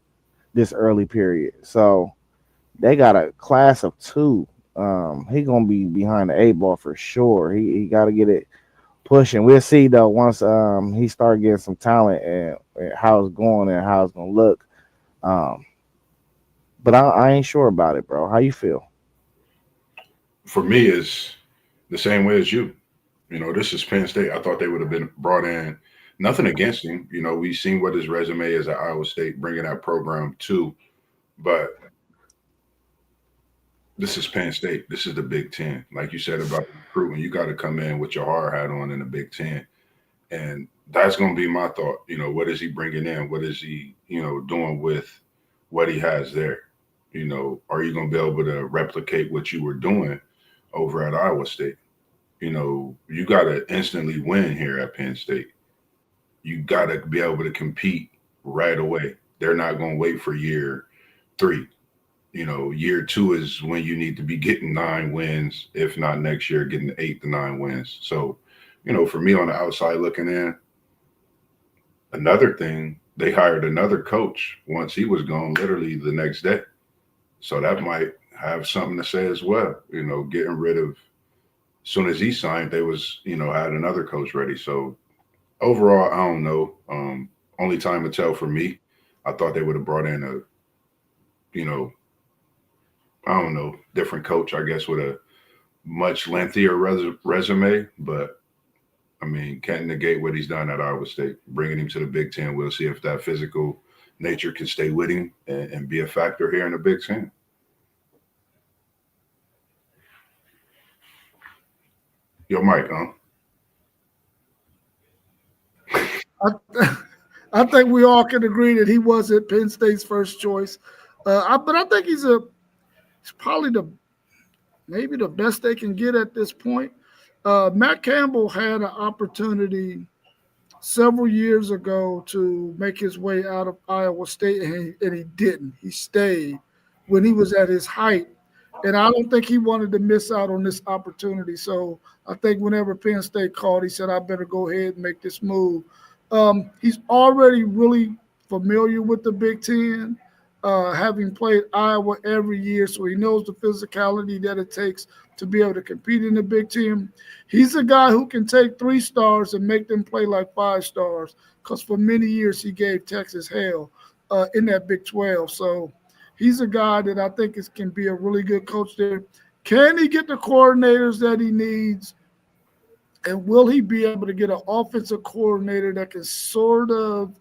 this early period. So they got a class of two. He gonna be behind the eight ball for sure. He gotta get it pushing. We'll see though once he start getting some talent and how it's going and how it's gonna look. Um, but I ain't sure about it, bro. How you feel? For me, is the same way as you. You know, this is Penn State. I thought they would have been brought in. Nothing against him. You know, we've seen what his resume is at Iowa State, bringing that program to. But this is Penn State. This is the Big Ten. Like you said about recruiting, you got to come in with your hard hat on in the Big Ten. And that's going to be my thought. You know, what is he bringing in? What is he, doing with what he has there? You know, are you going to be able to replicate what you were doing over at Iowa State? You know, you got to instantly win here at Penn State. You got to be able to compete right away. They're not going to wait for year three. You know, year two is when you need to be getting 9 wins, if not next year, getting 8 to 9 wins. So, for me on the outside looking in, another thing, they hired another coach once he was gone, literally the next day. So that might have something to say as well. You know, getting rid of, as soon as he signed, they was, had another coach ready. So overall, I don't know. Only time to tell for me. I thought they would have brought in a, you know, I don't know, different coach, I guess, with a much lengthier resume. But I mean, can't negate what he's done at Iowa State, bringing him to the Big Ten. We'll see if that physical nature can stay with him and be a factor here in the Big Ten. Yo, Mike, huh? I, I think we all can agree that he wasn't Penn State's first choice. But I think he's probably maybe the best they can get at this point. Matt Campbell had an opportunity several years ago to make his way out of Iowa State, and he didn't. He stayed when he was at his height. And I don't think he wanted to miss out on this opportunity. So I think whenever Penn State called, he said, I better go ahead and make this move. He's already really familiar with the Big Ten, having played Iowa every year. So he knows the physicality that it takes to be able to compete in the Big Ten. He's a guy who can take 3 stars and make them play like 5 stars because for many years he gave Texas hell in that Big 12. So he's a guy that I think can be a really good coach there. Can he get the coordinators that he needs? And will he be able to get an offensive coordinator that can sort of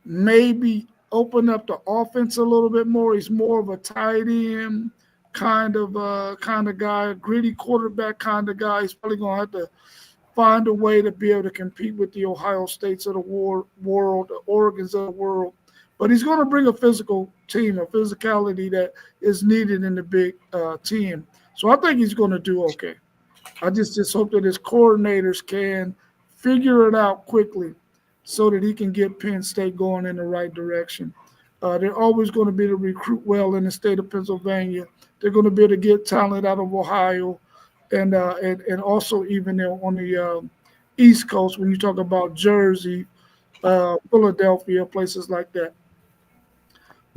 maybe open up the offense a little bit more? He's more of a tight end kind of guy, a gritty quarterback kind of guy. He's probably gonna have to find a way to be able to compete with the Ohio States of the world, the Oregons of the world. But he's going to bring a physical team, a physicality that is needed in the big team. So I think he's going to do okay. I just hope that his coordinators can figure it out quickly so that he can get Penn State going in the right direction. They're always going to be able to recruit well in the state of Pennsylvania. They're going to be able to get talent out of Ohio, and also even there on the East Coast when you talk about Jersey, Philadelphia, places like that.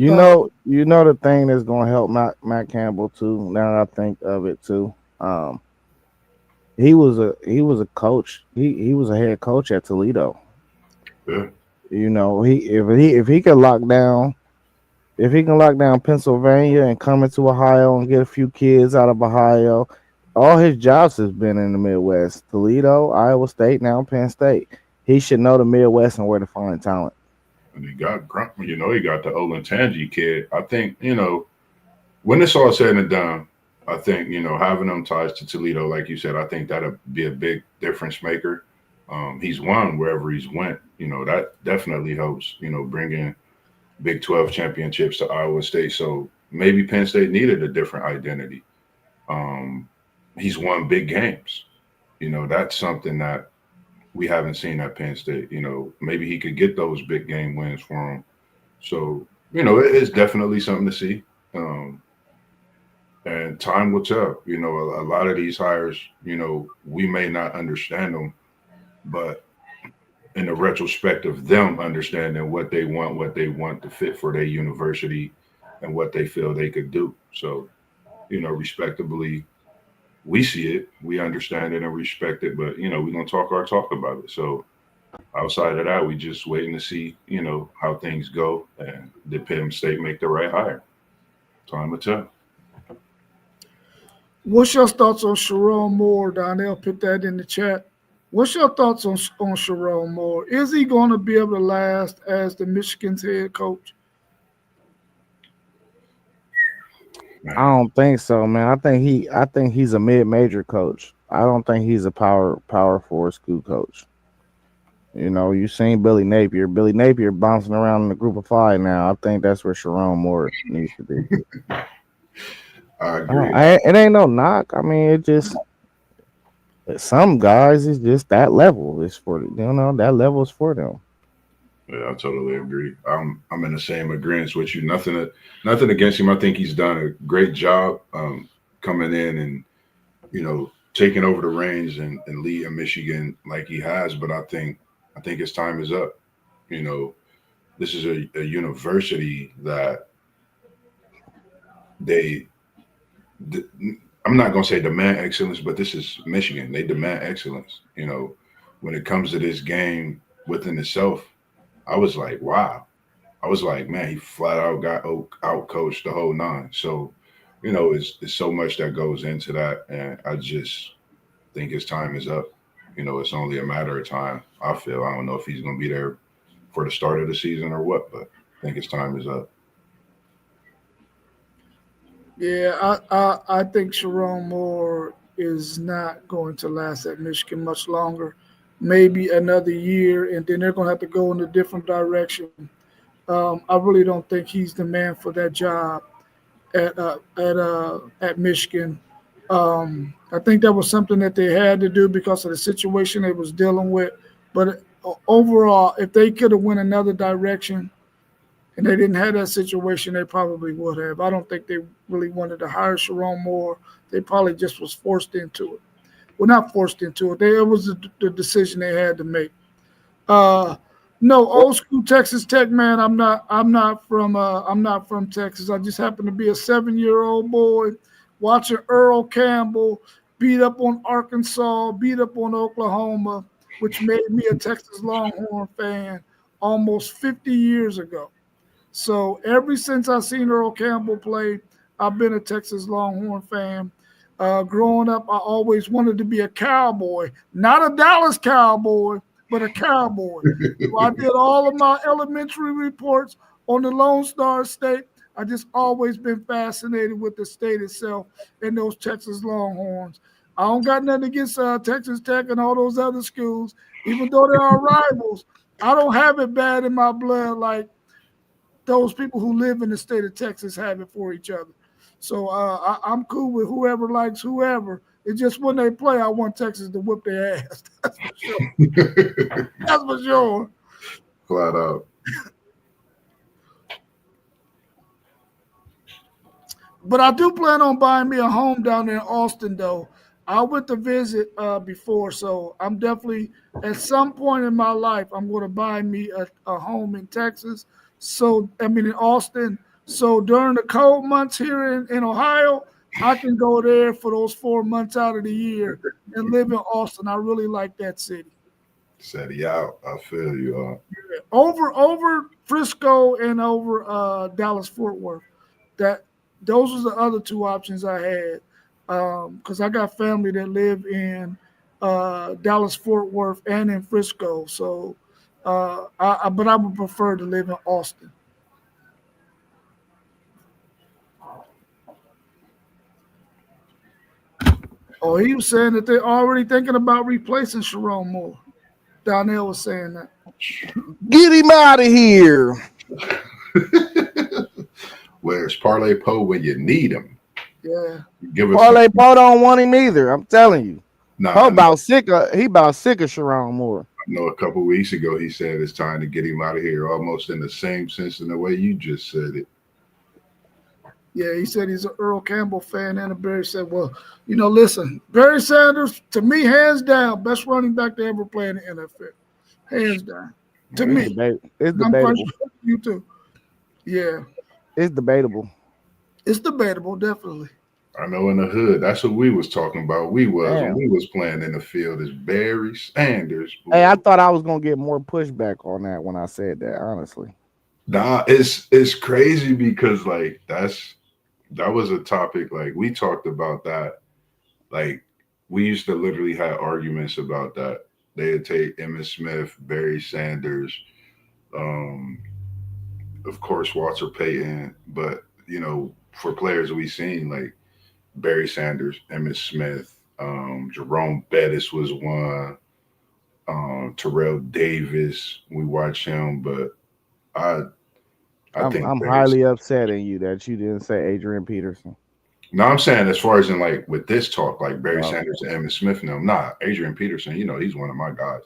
Uh, You know the thing that's gonna help Matt Campbell too. Now that I think of it too, um, he was a coach. He was a head coach at Toledo. Yeah. You know, if he could lock down if he can lock down Pennsylvania and come into Ohio and get a few kids out of Ohio, all his jobs has been in the Midwest. Toledo, Iowa State, now Penn State. He should know the Midwest and where to find talent. And he got Grunt, he got the Olentangy kid. I think, when it's all said and done, I think, having them ties to Toledo, like you said, I think that'll be a big difference maker. He's won wherever he's went. That definitely helps, bringing Big 12 championships to Iowa State. So maybe Penn State needed a different identity. Um, he's won big games. That's something that we haven't seen at Penn State. Maybe he could get those big game wins for him. So, it is definitely something to see. Um, and time will tell. A lot of these hires, we may not understand them, but in the retrospect of them understanding what they want to fit for their university and what they feel they could do. So, respectably, we see it, we understand it and respect it, but we're gonna talk our talk about it. So outside of that, we just waiting to see, how things go and did Penn State make the right hire. Time will tell. what's your thoughts on Sharon Moore, Donnell? Put that in the chat. What's your thoughts on Sharon Moore? Is he going to be able to last as the Michigan's head coach? I Man, don't think so, man. I think he's a mid major coach. I don't think he's a power four school coach. You know, you seen Billy Napier. Billy Napier bouncing around in the group of five now. I think that's where Sharon Moore needs to be. I agree. It ain't no knock. I mean, it just some guys it's just that level is for that level is for them. Yeah, I totally agree. I'm in the same agreement with you. Nothing against him. I think he's done a great job coming in and taking over the reins and leading Michigan like he has. But I think his time is up. You know, this is a university that they. d- I'm not gonna say demand excellence, but this is Michigan. They demand excellence. When it comes to this game within itself, I was like, wow. I was like, man, he flat out got out coached the whole nine. So, it's so much that goes into that, and I just think his time is up. It's only a matter of time. I feel. I don't know if he's going to be there for the start of the season or what, but I think his time is up. Yeah, I think Sharon Moore is not going to last at Michigan much longer. Maybe another year, and then they're going to have to go in a different direction. I really don't think he's the man for that job at Michigan. I think that was something that they had to do because of the situation they was dealing with. But overall, if they could have went another direction and they didn't have that situation, they probably would have. I don't think they really wanted to hire Sharon Moore. They probably just was forced into it. Well, not forced into it. It was the decision they had to make. Uh, no, old school Texas Tech man. I'm not from Texas. I just happen to be a 7-year-old boy watching Earl Campbell beat up on Arkansas, beat up on Oklahoma, which made me a Texas Longhorn fan almost 50 years ago. So ever since I seen Earl Campbell play, I've been a Texas Longhorn fan. Growing up, I always wanted to be a cowboy, not a Dallas cowboy, but a cowboy. So I did all of my elementary reports on the Lone Star State. I just always been fascinated with the state itself and those Texas Longhorns. I don't got nothing against Texas Tech and all those other schools, even though they are rivals. I don't have it bad in my blood like those people who live in the state of Texas have it for each other. So I'm cool with whoever likes whoever. It's just when they play, I want Texas to whip their ass. That's for sure. That's for sure. Flat out. But I do plan on buying me a home down there in Austin, though. I went to visit before, so I'm definitely at some point in my life I'm going to buy me a home in Texas. So I mean in Austin. So during the cold months here in Ohio, I can go there for those 4 months out of the year and live in Austin. I really like that city. Said he out. I feel you. Over Frisco and over Dallas Fort Worth. That those was the other two options I had because I got family that live in Dallas Fort Worth and in Frisco. So, but I would prefer to live in Austin. Oh, he was saying that they're already thinking about replacing Sharon Moore. Donnell was saying that. Get him out of here. Where's Parlay Poe when you need him? Yeah. Give us some. Parlay Poe don't want him either. I'm telling you. Nah, Poe about sick of he about sick of Sharon Moore. I know a couple weeks ago he said it's time to get him out of here, almost in the same sense in the way you just said it. Yeah, he said he's an Earl Campbell fan, and Barry said, well, listen, Barry Sanders, to me, hands down, best running back to ever play in the NFL. Hands down. To It's, me. it's I'm quite debatable. sure you too. Yeah. It's debatable. It's debatable, definitely. I know in the hood, that's what we was talking about. When Damn. we was playing in the field is Barry Sanders. Hey, I thought I was gonna get more pushback on that when I said that, honestly. Nah, it's crazy because like that was a topic like we talked about that. Like we used to literally have arguments about that. They'd take Emmitt Smith, Barry Sanders, um, of course Walter Payton, but for players we seen like Barry Sanders, Emmitt Smith, Jerome Bettis was one, Terrell Davis. We watched him, but I I think I'm Barry. highly upset in you that you didn't say Adrian Peterson. No, I'm saying as far as in like with this talk, like Barry Wow. Sanders and Emmitt Smith, no, nah, Adrian Peterson, he's one of my guys.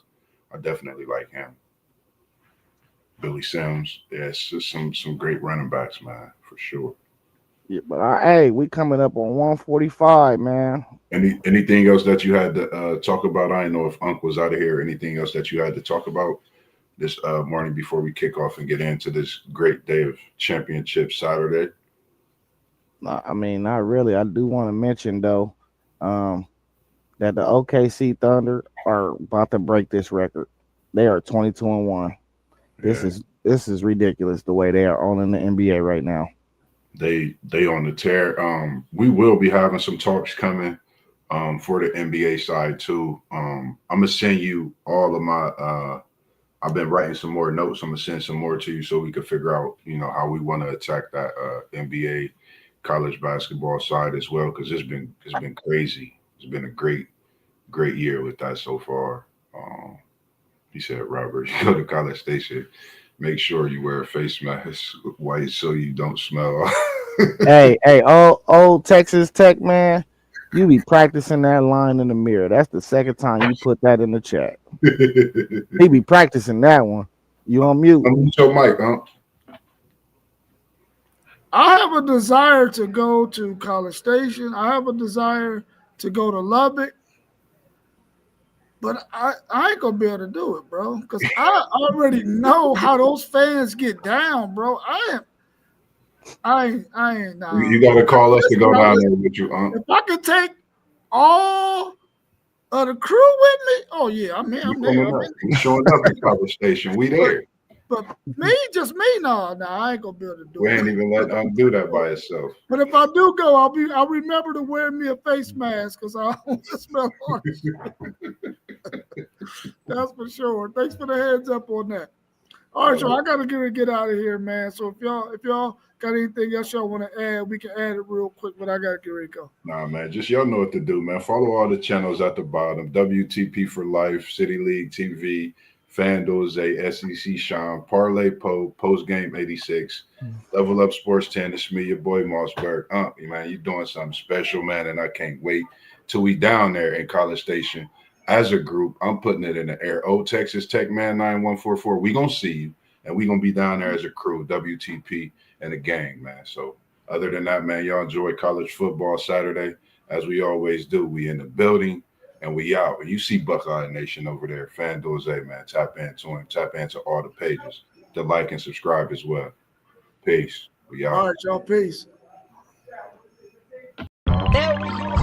I definitely like him. Billy Sims, yeah, it's just some great running backs, man, for sure. Yeah, but hey, we coming up on 145, man. Anything else that you had to talk about? I don't know if Unc was out of here. Anything else that you had to talk about this morning before we kick off and get into this great day of championship Saturday? I mean, not really. I do want to mention though, um, that the OKC Thunder are about to break this record. They are 22-1. This Yeah, is ridiculous the way they are owning the NBA right now. they on the tear. We will be having some talks coming for the NBA side too. I'm gonna send you all of my. I've been writing some more notes. I'm gonna send some more to you so we can figure out, how we want to attack that NBA college basketball side as well because it's been crazy. It's been a great year with that so far. He said, Robert, you go to College Station, make sure you wear a face mask white so you don't smell. Hey, old Texas Tech man, you be practicing that line in the mirror. That's the second time you put that in the chat. He be practicing that one. You on mute? Unmute your mic, huh? I have a desire to go to College Station. I have a desire to go to Lubbock. But I ain't gonna be able to do it, bro. Because I already know how those fans get down, bro. I ain't You nah. got to call us to Listen, go now down listen, there with you, huh? if I could take all of the crew with me, oh yeah, You I'm there. coming I'm up? in You showing up at College Station? We but there. but just me, no, I ain't gonna be able to do We ain't it. even let do that by itself. But if I do go, I'll remember to wear me a face mask because I don't want to smell orange. That's for sure. Thanks for the heads up on that. All right, so I gotta get out of here, man. So if y'all got anything else y'all want to add, we can add it real quick. But I gotta get ready to go. Nah, man, just y'all know what to do, man. Follow all the channels at the bottom. WTP for Life, City League TV, FanDuel Zay, SEC Sean, Parlay Post Game 86, Level Up Sports 10. It's me, your boy Mossberg. Man, you doing something special, man, and I can't wait till we down there in College Station as a group. I'm putting it in the air. Oh, Texas Tech Man 9144. We gonna see you, and we gonna be down there as a crew, WTP and the gang, man. So other than that, man, y'all enjoy college football Saturday as we always do. We in the building. And we out. And you see Buckeye Nation over there. FanDuel Zay, man. Tap into him. Tap into all the pages. To like and subscribe as well. Peace. We All out. right, y'all. Peace. There we go.